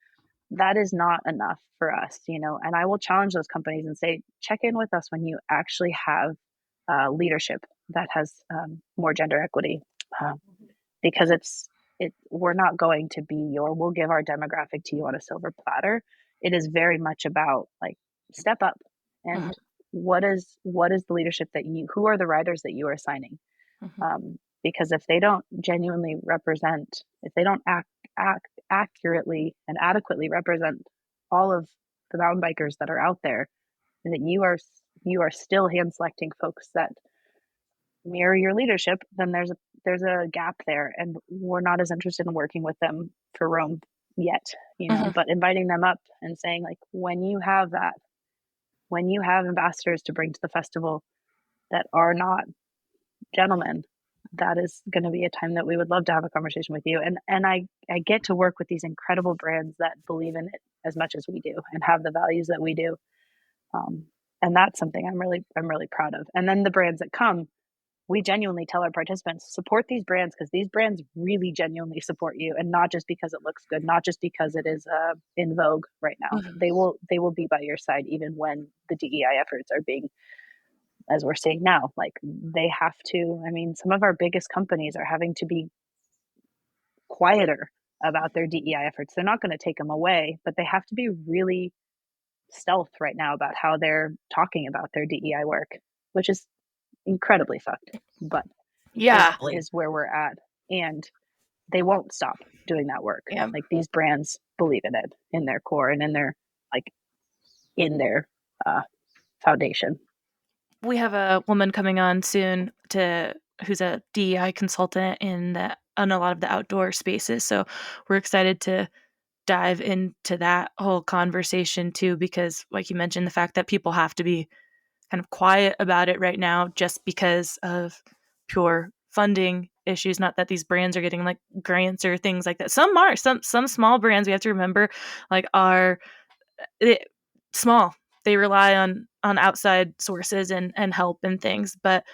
that is not enough for us, and I will challenge those companies and say, check in with us when you actually have leadership that has more gender equity, because we're not going to be we'll give our demographic to you on a silver platter. It is very much about, like, step up, and what is the leadership who are the riders that you are signing? Because if they don't genuinely represent, if they don't act accurately and adequately represent all of the mountain bikers that are out there, and that you are still hand selecting folks that mirror your leadership, then there's a gap there, and we're not as interested in working with them for Rome yet, but inviting them up and saying, like, when you have ambassadors to bring to the festival that are not gentlemen, that is going to be a time that we would love to have a conversation with you. And I get to work with these incredible brands that believe in it as much as we do and have the values that we do. And that's something I'm really proud of. And then the brands that come, we genuinely tell our participants, support these brands, because these brands really genuinely support you, and not just because it looks good, not just because it is in vogue right now. They will be by your side even when the DEI efforts are being, as we're seeing now, like, they have to. I mean, some of our biggest companies are having to be quieter about their DEI efforts. They're not going to take them away, but they have to be really stealth right now about how they're talking about their DEI work, which is incredibly fucked. But Yeah. that is where we're at, and they won't stop doing that work. Yeah. Like, these brands believe in it in their core and in their foundation. We have a woman coming on soon who's a DEI consultant in a lot of the outdoor spaces. So we're excited to dive into that whole conversation too, because like you mentioned, the fact that people have to be kind of quiet about it right now just because of pure funding issues. Not that these brands are getting like grants or things like that. Some small brands, we have to remember, like, are small. They rely on outside sources and help and things. But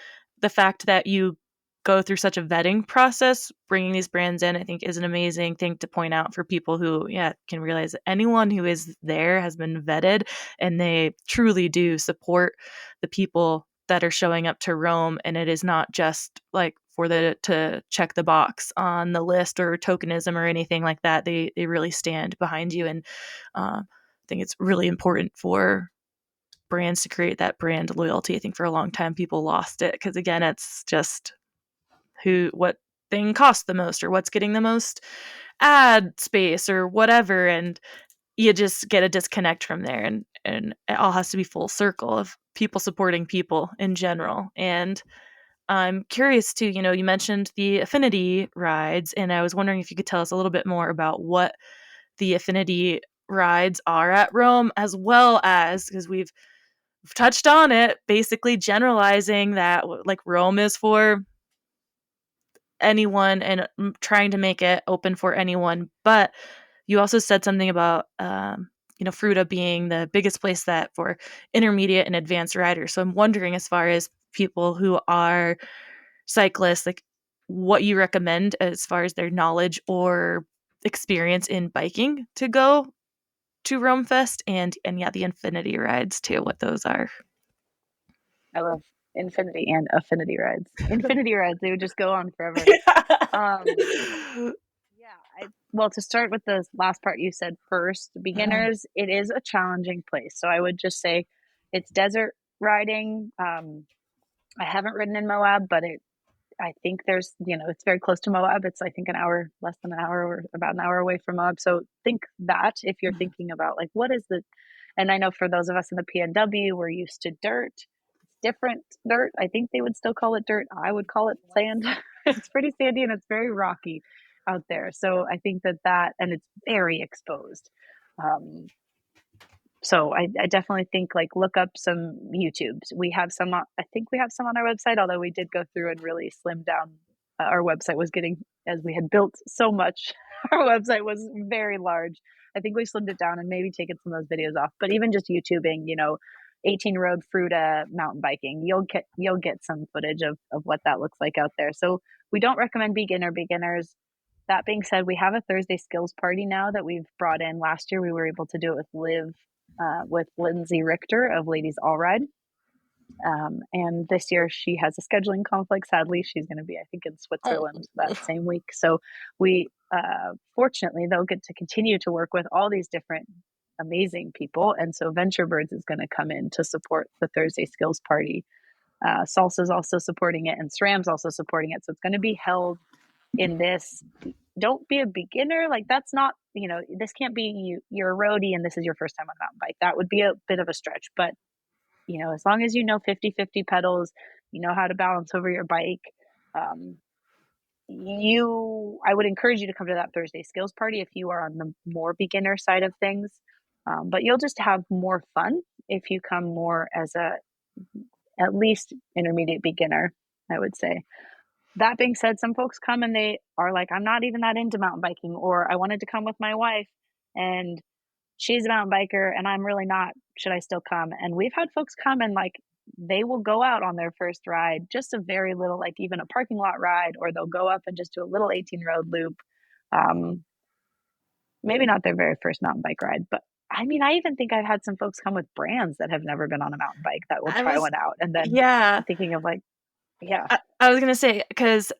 the fact that you go through such a vetting process, bringing these brands in, I think is an amazing thing to point out for people who, can realize that anyone who is there has been vetted, and they truly do support the people that are showing up to Rome. And it is not just like to check the box on the list or tokenism or anything like that. They really stand behind you. And I think it's really important for brands to create that brand loyalty. I think for a long time people lost it because, again, it's just what thing costs the most or what's getting the most ad space or whatever, and you just get a disconnect from there. And it all has to be full circle of people supporting people in general. And I'm curious too, you mentioned the affinity rides, and I was wondering if you could tell us a little bit more about what the affinity rides are at Rome, as well as, because we've touched on it, basically generalizing that like Rome is for anyone and trying to make it open for anyone. But you also said something about Fruta being the biggest place that for intermediate and advanced riders. So I'm wondering, as far as people who are cyclists, like, what you recommend as far as their knowledge or experience in biking to go to Rome Fest, and the Infinity rides too, what those are. I love infinity and affinity rides. Infinity rides, they would just go on forever. Well, to start with the last part you said first, beginners, it is a challenging place. So I would just say it's desert riding. I haven't ridden in Moab, but I think there's, it's very close to Moab. It's, I think, an hour, less than an hour, or about an hour away from Moab. So think that if you're Mhm. thinking about like, what is the, and I know for those of us in the PNW, we're used to dirt. It's different dirt. I think they would still call it dirt. I would call it sand. It's pretty sandy and it's very rocky out there. So I think and it's very exposed. So I definitely think like look up some YouTubes. We have some I think we have some on our website, although we did go through and really slim down. Our website was getting, as we had built so much, our website was very large. I think we slimmed it down and maybe taken some of those videos off. But even just YouTubing, 18 road Fruta mountain biking, you'll get some footage of what that looks like out there. So we don't recommend beginners. That being said, we have a Thursday skills party now that we've brought in. Last year we were able to do it with Lindsay Richter of Ladies All Ride. And this year she has a scheduling conflict. Sadly, she's going to be, I think, in Oh. Switzerland that same week. So we, fortunately, though, get to continue to work with all these different amazing people. And so Venture Birds is going to come in to support the Thursday skills party. Salsa's also supporting it, and SRAM's also supporting it. So it's going to be held in this. Don't be a beginner. Like that's not, this can't be you're a roadie and this is your first time on a mountain bike. That would be a bit of a stretch. But, as long as you know 50-50 pedals, you know how to balance over your bike, I would encourage you to come to that Thursday skills party if you are on the more beginner side of things. But you'll just have more fun if you come more as at least intermediate beginner, I would say. That being said, some folks come and they are like, I'm not even that into mountain biking, or I wanted to come with my wife and she's a mountain biker and I'm really not. Should I still come? And we've had folks come and like they will go out on their first ride, just a very little, like even a parking lot ride, or they'll go up and just do a little 18 road loop. Um, Maybe not their very first mountain bike ride, but I mean, I even think I've had some folks come with brands that have never been on a mountain bike that will I try was one out. And then Yeah. I'm thinking of like, yeah, I was gonna say because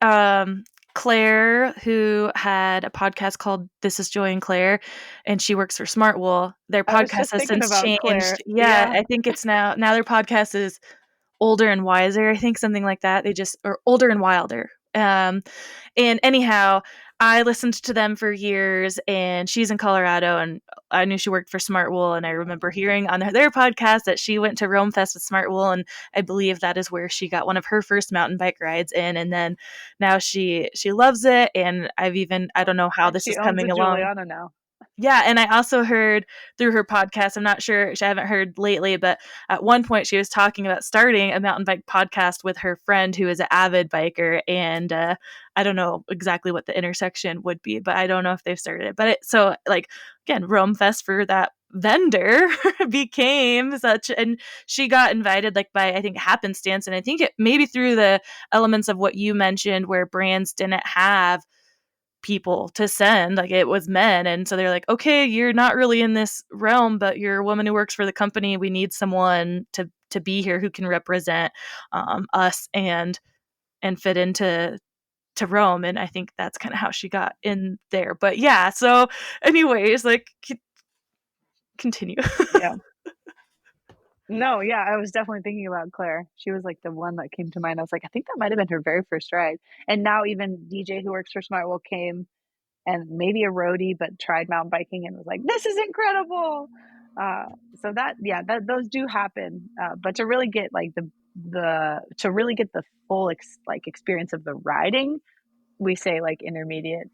Claire, who had a podcast called "This Is Joy and Claire," and she works for Smartwool. Their I was podcast just has thinking since about Claire. changed. Yeah, Yeah. I think it's now their podcast is Older and Wiser. I think something like that. They just or Older and Wilder. And anyhow, I listened to them for years, and she's in Colorado, and I knew she worked for Smartwool, and I remember hearing on their podcast that she went to Rome Fest with Smartwool, and I believe that is where she got one of her first mountain bike rides in, and then now she loves it, and I don't know how And this she is owns a coming along. Juliana now. Yeah, and I also heard through her podcast, I'm not sure, I haven't heard lately, but at one point she was talking about starting a mountain bike podcast with her friend who is an avid biker, and I don't know exactly what the intersection would be, but I don't know if they've started it. But so like again, Rome Fest for that vendor became such, and she got invited like by I think happenstance, and I think it maybe through the elements of what you mentioned where brands didn't have people to send, like it was men, and so they're like, okay, you're not really in this realm, but you're a woman who works for the company, we need someone to be here who can represent us and fit into to Rome, and I think that's kind of how she got in there. But yeah, so anyways, like continue. Yeah. No, yeah, I was definitely thinking about Claire. She was like the one that came to mind. I was like, I think that might have been her very first ride. And now even DJ who works for Smartwell came, and maybe a roadie, but tried mountain biking and was like, this is incredible. So that, yeah, those do happen. But to really get like to really get the full experience of the riding, we say like intermediate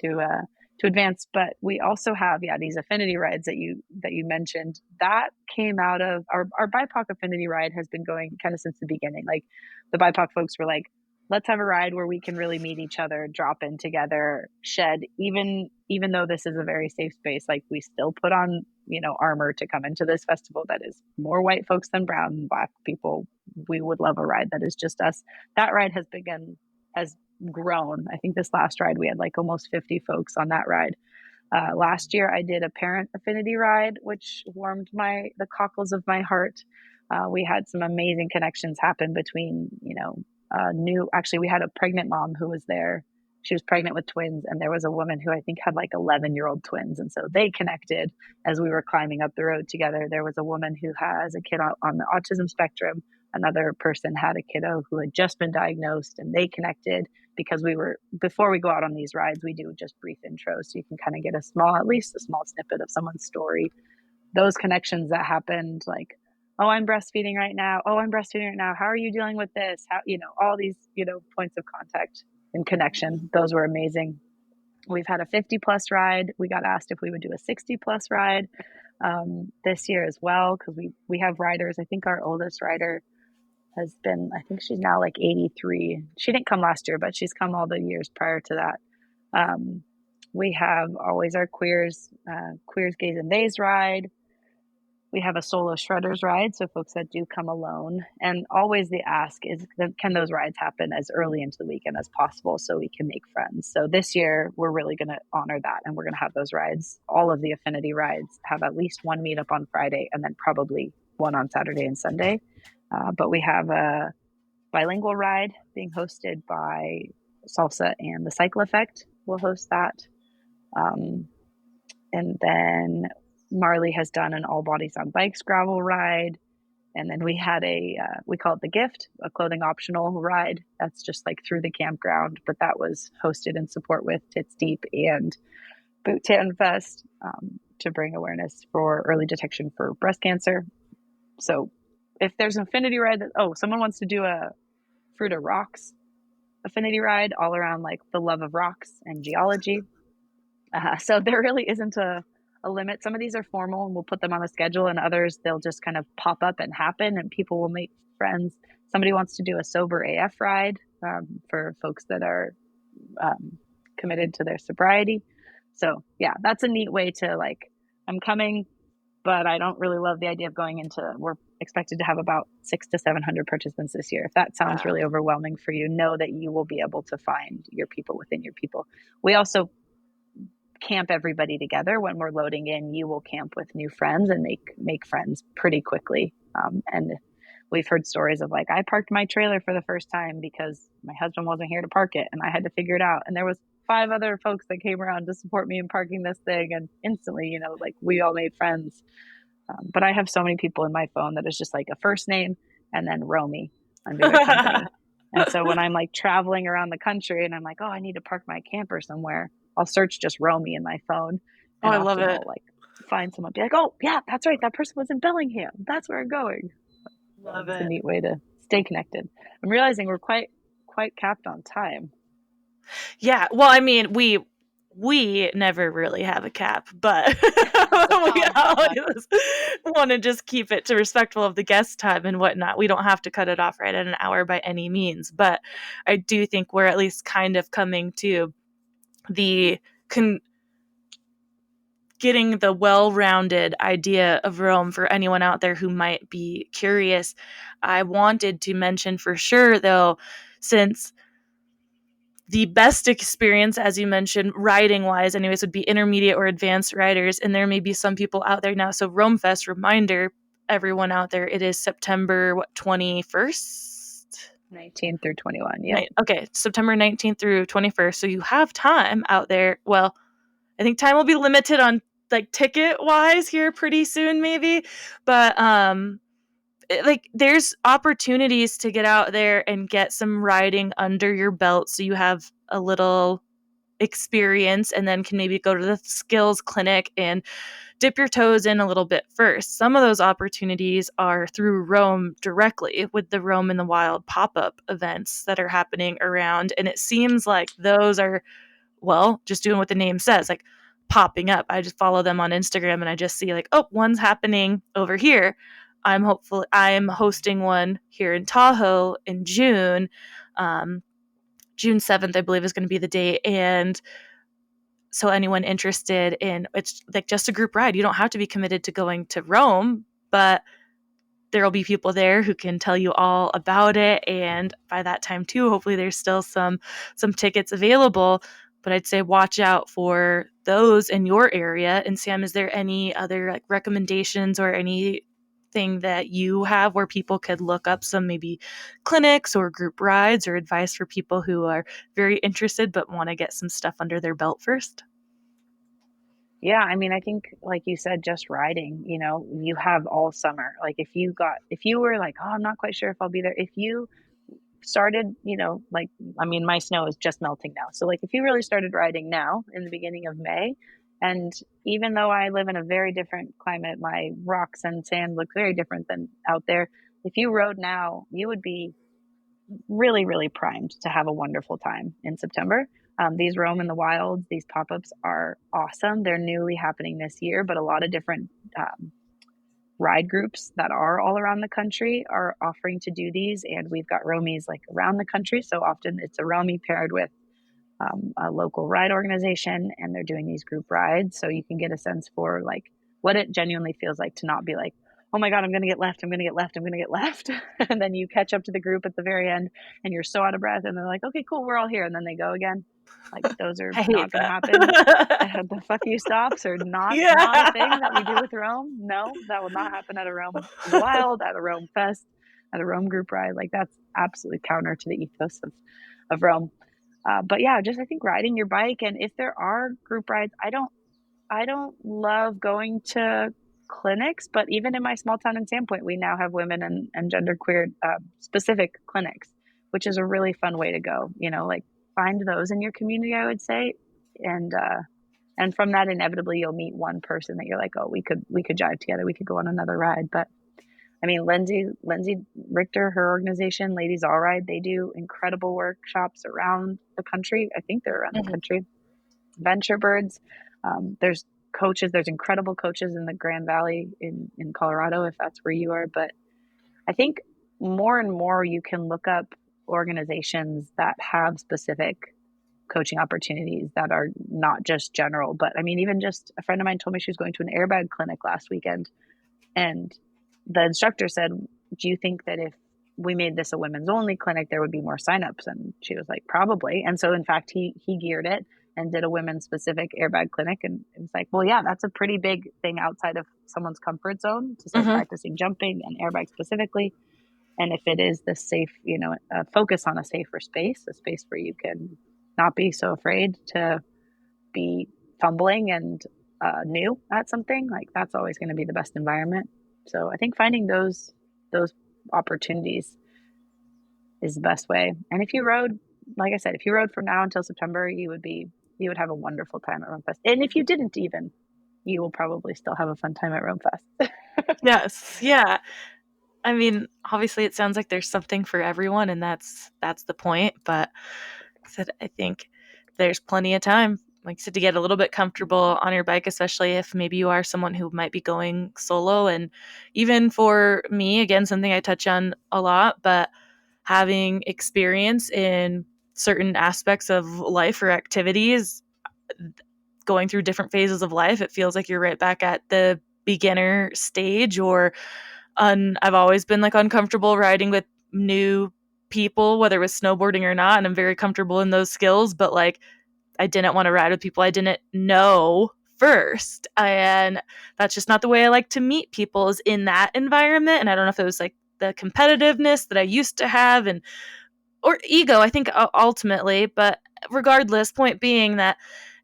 to advanced. But we also have, yeah, these affinity rides that you mentioned that came out of our BIPOC affinity ride has been going kind of since the beginning. Like the BIPOC folks were like, let's have a ride where we can really meet each other, drop in together, shed, even though this is a very safe space, like we still put on, armor to come into this festival that is more white folks than brown and black people. We would love a ride that is just us. That ride has grown. I think this last ride we had like almost 50 folks on that ride. Last year I did a parent affinity ride, which warmed the cockles of my heart. We had some amazing connections happen between, actually we had a pregnant mom who was there. She was pregnant with twins, and there was a woman who I think had like 11-year-old twins. And so they connected as we were climbing up the road together. There was a woman who has a kid on the autism spectrum, another person had a kiddo who had just been diagnosed, and they connected because before we go out on these rides, we do just brief intros so you can kind of get at least a small snippet of someone's story. Those connections that happened, like, oh, I'm breastfeeding right now. Oh, I'm breastfeeding right now. How are you dealing with this? How, all these, points of contact and connection. Those were amazing. We've had a 50 plus ride. We got asked if we would do a 60 plus ride this year as well, because we have riders. I think our oldest rider has been, I think she's now like 83. She didn't come last year, but she's come all the years prior to that. We have always our queers, gays and theys ride. We have a solo shredders ride, so folks that do come alone. And always the ask is, can those rides happen as early into the weekend as possible so we can make friends? So this year, we're really going to honor that, and we're going to have those rides. All of the affinity rides have at least one meetup on Friday, and then probably one on Saturday and Sunday. But we have a bilingual ride being hosted by Salsa and the Cycle Effect. We'll host that. And then Marley has done an all bodies on bikes gravel ride. And then we had we call it the gift, a clothing optional ride. That's just like through the campground, but that was hosted in support with Tits Deep and Boot Tan Fest to bring awareness for early detection for breast cancer. So if there's an affinity ride someone wants to do a Fruit of Rocks affinity ride all around like the love of rocks and geology. So there really isn't a limit. Some of these are formal and we'll put them on a schedule, and others they'll just kind of pop up and happen and people will make friends. Somebody wants to do a sober AF ride for folks that are committed to their sobriety. So yeah, that's a neat way to like, I'm coming, but I don't really love the idea of going we're expected to have about 600 to 700 participants this year. If that sounds really overwhelming for you, know that you will be able to find your people within your people. We also camp everybody together. When we're loading in, you will camp with new friends and make friends pretty quickly. And we've heard stories of like, I parked my trailer for the first time because my husband wasn't here to park it and I had to figure it out. And there was 5 other folks that came around to support me in parking this thing. And instantly, like we all made friends. But I have so many people in my phone that is just like a first name and then Romy under their company. And so when I'm like traveling around the country and I'm like, oh, I need to park my camper somewhere, I'll search just Romy in my phone. And I love often it. I'll like find someone, be like, oh yeah, that's right. That person was in Bellingham. That's where I'm going. Love It's a it. neat way to stay connected. I'm realizing we're quite capped on time. Yeah. Well, I mean, we never really have a cap, but we always want to just keep it to respectful of the guest time and whatnot. We don't have to cut it off right at an hour by any means, but I do think we're at least kind of coming to the getting the well-rounded idea of Rome for anyone out there who might be curious. I wanted to mention for sure, though, since the best experience, as you mentioned, riding wise, anyways, would be intermediate or advanced riders. And there may be some people out there now. So Rome Fest, reminder, everyone out there, it is September 21st? 19 through 21. Yeah. Okay. September 19th through 21st. So you have time out there. Well, I think time will be limited on like ticket wise here pretty soon, maybe. But like there's opportunities to get out there and get some riding under your belt so you have a little experience and then can maybe go to the skills clinic and dip your toes in a little bit first. Some of those opportunities are through Rome directly with the Rome in the Wild pop-up events that are happening around, and it seems like those are, well, just doing what the name says, like popping up. I just follow them on Instagram and I just see like, oh, one's happening over here. I'm hosting one here in Tahoe in June. June 7th, I believe, is going to be the date. And so anyone interested in, it's like just a group ride. You don't have to be committed to going to Rome, but there will be people there who can tell you all about it. And by that time too, hopefully there's still some tickets available. But I'd say watch out for those in your area. And Sam, is there any other like recommendations or anything that you have where people could look up some maybe clinics or group rides or advice for people who are very interested but want to get some stuff under their belt first? Yeah, I mean, I think like you said, just riding, you have all summer. Like if you were like, oh, I'm not quite sure if I'll be there. If you started, like, I mean, my snow is just melting now. So like if you really started riding now in the beginning of May, and even though I live in a very different climate, my rocks and sand look very different than out there. If you rode now, you would be really, really primed to have a wonderful time in September. These roam in the wilds, these pop ups are awesome. They're newly happening this year, but a lot of different ride groups that are all around the country are offering to do these. And we've got roamies like around the country. So often it's a roamie paired with a local ride organization, and they're doing these group rides. So you can get a sense for like what it genuinely feels like to not be like, oh my God, I'm going to get left. I'm going to get left. I'm going to get left. And then you catch up to the group at the very end and you're so out of breath. And they're like, okay, cool. We're all here. And then they go again. Like those are I hate not going to happen. that. The fuck you stops are not a thing that we do Yeah. with Rome. No, that will not happen at a Rome in the wild, at a Rome fest, at a Rome group ride. Like that's absolutely counter to the ethos of Rome. But yeah, just I think riding your bike, and if there are group rides, I don't love going to clinics, but even in my small town in Sandpoint, we now have women and genderqueer specific clinics, which is a really fun way to go. Like find those in your community, I would say, and from that, inevitably, you'll meet one person that you're like, oh, we could jive together, we could go on another ride. But I mean, Lindsay Richter, her organization, Ladies All Ride, they do incredible workshops around the country. I think they're around the Mhm. country. Venture Birds, there's coaches. There's incredible coaches in the Grand Valley in Colorado, if that's where you are. But I think more and more you can look up organizations that have specific coaching opportunities that are not just general. But I mean, even just a friend of mine told me she was going to an airbag clinic last weekend, and the instructor said, do you think that if we made this a women's only clinic, there would be more signups? And she was like, probably. And so, in fact, he geared it and did a women's specific airbag clinic. And it was like, well, yeah, that's a pretty big thing outside of someone's comfort zone to start Hmm. practicing jumping and airbag specifically. And if it is this safe, a focus on a safer space, a space where you can not be so afraid to be fumbling and new at something, like that's always going to be the best environment. So I think finding those opportunities is the best way. And if you rode, like I said, if you rode from now until September, you would have a wonderful time at Rome Fest. And if you didn't even, you will probably still have a fun time at Rome Fest. Yes. Yeah. I mean, obviously it sounds like there's something for everyone, and that's the point. But like I said, I think there's plenty of time, like I said, to get a little bit comfortable on your bike, especially if maybe you are someone who might be going solo. And even for me, again, something I touch on a lot, but having experience in certain aspects of life or activities, going through different phases of life, it feels like you're right back at the beginner stage. Or I've always been like uncomfortable riding with new people, whether it was snowboarding or not, and I'm very comfortable in those skills, but like I didn't want to ride with people I didn't know first. And that's just not the way I like to meet people, is in that environment. And I don't know if it was like the competitiveness that I used to have, and or ego, I think ultimately, but regardless, point being that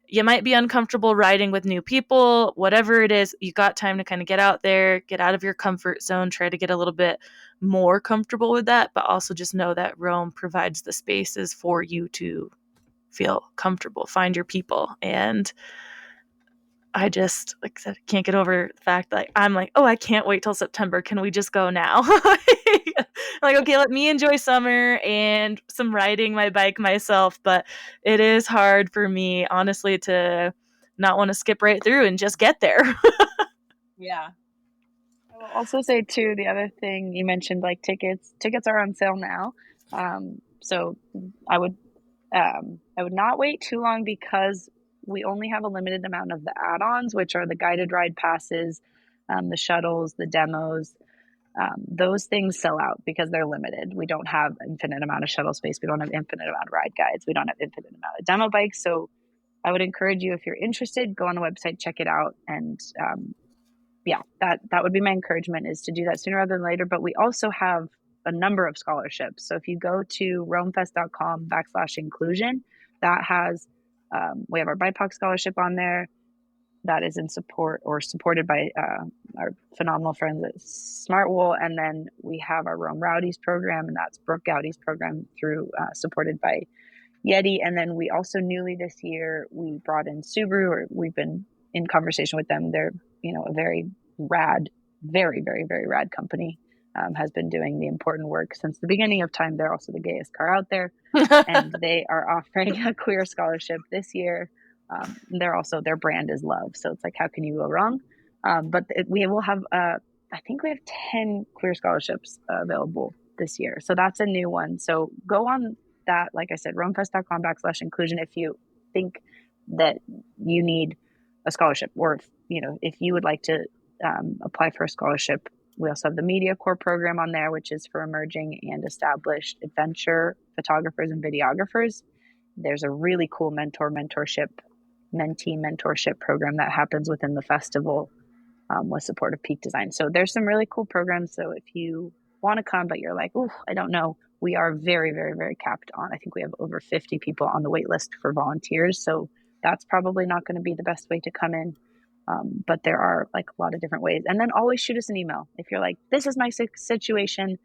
you might be uncomfortable riding with new people, whatever it is, you got time to kind of get out there, get out of your comfort zone, try to get a little bit more comfortable with that, but also just know that Rome provides the spaces for you to feel comfortable, find your people. And I just, like I said, can't get over the fact that I'm like, oh, I can't wait till September. Can we just go now? Like, okay, let me enjoy summer and some riding my bike myself. But it is hard for me, honestly, to not want to skip right through and just get there. Yeah. I will also say too, the other thing you mentioned, like tickets. Tickets are on sale now. So I would I would not wait too long because we only have a limited amount of the add-ons, which are the guided ride passes, the shuttles, the demos. Those things sell out because they're limited. We don't have infinite amount of shuttle space. We don't have infinite amount of ride guides. We don't have infinite amount of demo bikes. So I would encourage you, if you're interested, go on the website, check it out, and yeah, that would be my encouragement, is to do that sooner rather than later. But we also have a number of scholarships. So if you go to romefest.com/inclusion, that has we have our BIPOC scholarship on there. that is in support or supported by our phenomenal friends at Smart Wool. And then we have our Rome Rowdies program, and that's Brooke Gowdy's program through supported by Yeti. And then we also newly this year, we brought in Subaru, or we've been in conversation with them. They're, a very rad, very, very, very rad company, has been doing the important work since the beginning of time. They're also the gayest car out there. And they are offering a queer scholarship this year. Their brand is love. So it's like, how can you go wrong? We will have, I think we have 10 queer scholarships available this year. So that's a new one. So go on that, like I said, romefest.com/inclusion if you think that you need a scholarship, or if you would like to apply for a scholarship. We also have the Media Corps program on there, which is for emerging and established adventure photographers and videographers. There's a really cool mentee mentorship program that happens within the festival with support of Peak Design. So there's some really cool programs. So if you want to come, but you're like, oh, I don't know, we are very, very, very capped on. I think we have over 50 people on the wait list for volunteers. So that's probably not going to be the best way to come in. But there are like a lot of different ways. And then always shoot us an email. If you're like, this is my situation,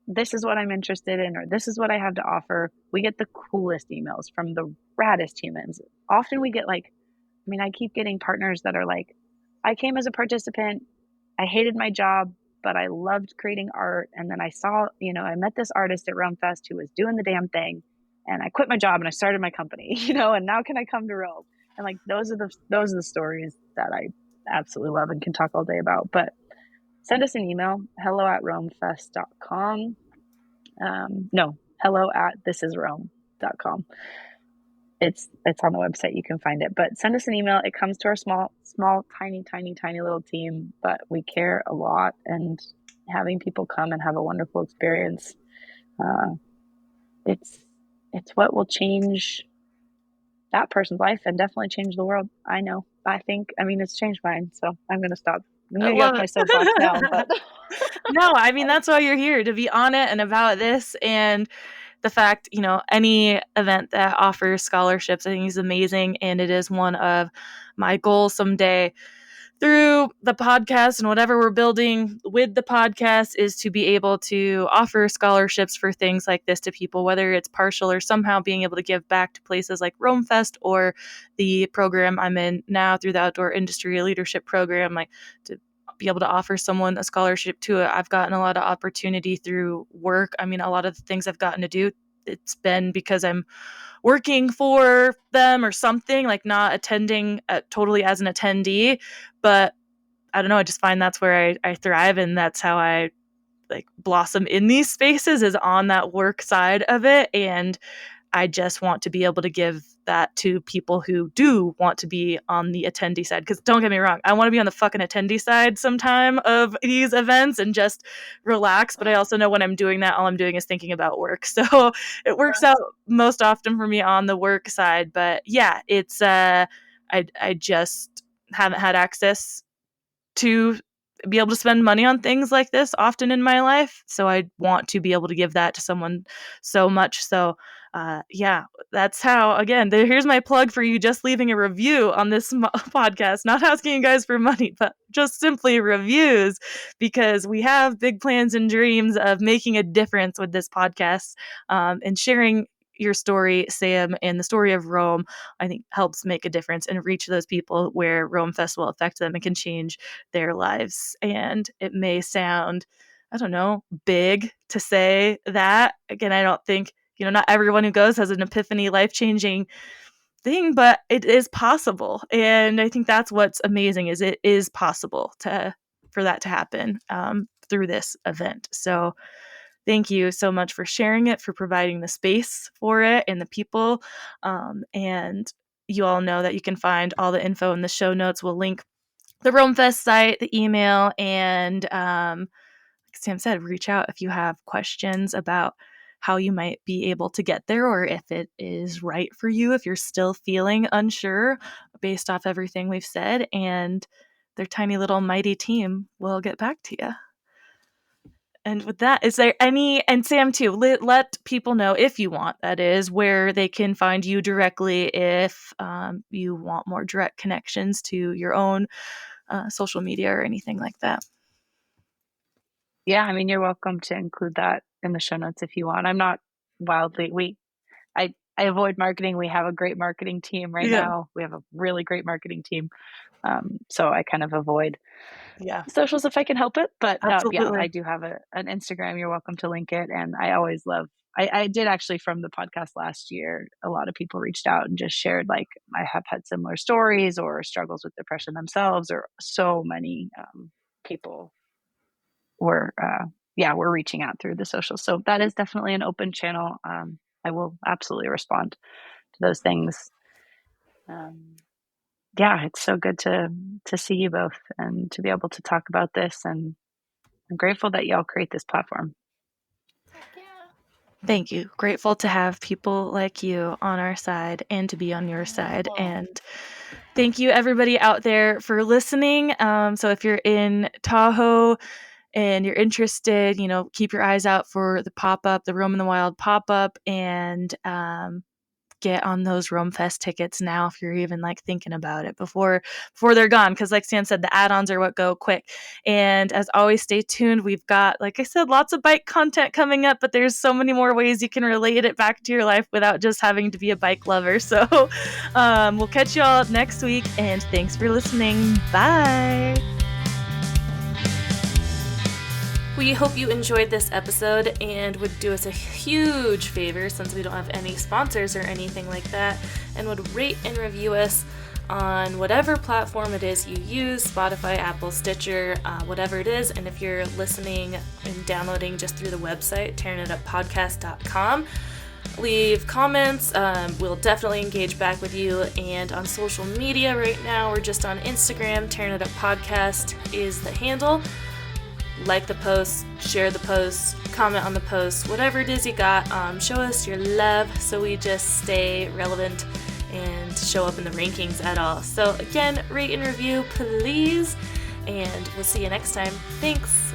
this is what I'm interested in, or this is what I have to offer. We get the coolest emails from the raddest humans. Often we get I keep getting partners that are like, I came as a participant, I hated my job, but I loved creating art. And then I saw, I met this artist at Rome Fest who was doing the damn thing. And I quit my job and I started my company, and now can I come to Rome? And like, those are the stories that I absolutely love and can talk all day about. But send us an email, hello@romefest.com. No, hello@thisisrome.com. It's on the website. You can find it, but send us an email. It comes to our small, tiny, tiny, tiny little team, but we care a lot, and having people come and have a wonderful experience, it's what will change that person's life and definitely change the world. I know. I think, it's changed mine. So I'm going to stop. I'm I going to get off love my soapbox now, but it. No, that's why you're here, to be on it and about this. And the fact, any event that offers scholarships, I think is amazing. And it is one of my goals someday through the podcast and whatever we're building with the podcast, is to be able to offer scholarships for things like this to people, whether it's partial or somehow being able to give back to places like Rome Fest or the program I'm in now through the Outdoor Industry Leadership Program, like to be able to offer someone a scholarship to it. I've gotten a lot of opportunity through work. A lot of the things I've gotten to do, it's been because I'm working for them or something, like not attending totally as an attendee. But I don't know, I just find that's where I thrive, and that's how I like blossom in these spaces, is on that work side of it. And I just want to be able to give that to people who do want to be on the attendee side. Because don't get me wrong, I want to be on the fucking attendee side sometime of these events and just relax. But I also know when I'm doing that, all I'm doing is thinking about work. So it works out most often for me on the work side. But yeah, it's I just haven't had access to be able to spend money on things like this often in my life. So I want to be able to give that to someone so much. So yeah, that's how, again, here's my plug for you just leaving a review on this podcast, not asking you guys for money, but just simply reviews, because we have big plans and dreams of making a difference with this podcast, and sharing your story, Sam, and the story of Rome, I think helps make a difference and reach those people where Rome Fest will affect them and can change their lives. And it may sound, I don't know, big to say that. Again, I don't think, not everyone who goes has an epiphany, life-changing thing, but it is possible. And I think that's what's amazing, is it is possible for that to happen through this event. So thank you so much for sharing it, for providing the space for it and the people. And you all know that you can find all the info in the show notes. We'll link the Rome Fest site, the email, and like Sam said, reach out if you have questions about how you might be able to get there, or if it is right for you, if you're still feeling unsure based off everything we've said. And their tiny little mighty team will get back to you. And with that, is there any, and Sam too, let people know, if you want, that is, where they can find you directly if you want more direct connections to your own social media or anything like that. Yeah, I mean, you're welcome to include that in the show notes if you want. I'm not wildly, I avoid marketing. We have a great marketing team right Yeah. now. We have a really great marketing team. So I kind of avoid Yeah. socials if I can help it. But yeah, I Absolutely. do have an Instagram. You're welcome to link it. And I always love, I did actually from the podcast last year, a lot of people reached out and just shared like, I have had similar stories or struggles with depression themselves, or so many people were, we're reaching out through the socials. So that is definitely an open channel. I will absolutely respond to those things. Yeah, it's so good to see you both and to be able to talk about this. And I'm grateful that y'all create this platform. Thank you. Grateful to have people like you on our side and to be on your side. Wonderful. And thank you, everybody out there, for listening. So if you're in Tahoe and you're interested, keep your eyes out for the pop-up, the Roam in the Wild pop-up, and get on those Rome Fest tickets now if you're even like thinking about it before they're gone, because like Sam said, the add-ons are what go quick. And as always, stay tuned. We've got, like I said, lots of bike content coming up, but there's so many more ways you can relate it back to your life without just having to be a bike lover. So we'll catch you all next week, and thanks for listening. Bye. We hope you enjoyed this episode and would do us a huge favor, since we don't have any sponsors or anything like that, and would rate and review us on whatever platform it is you use, Spotify, Apple, Stitcher, whatever it is. And if you're listening and downloading just through the website, tearingituppodcast.com, leave comments. We'll definitely engage back with you. And on social media right now, we're just on Instagram. Tearing It Up Podcast is the handle. Like the post, share the post, comment on the post, whatever it is you got. Show us your love so we just stay relevant and show up in the rankings at all. So again, rate and review, please. And we'll see you next time. Thanks.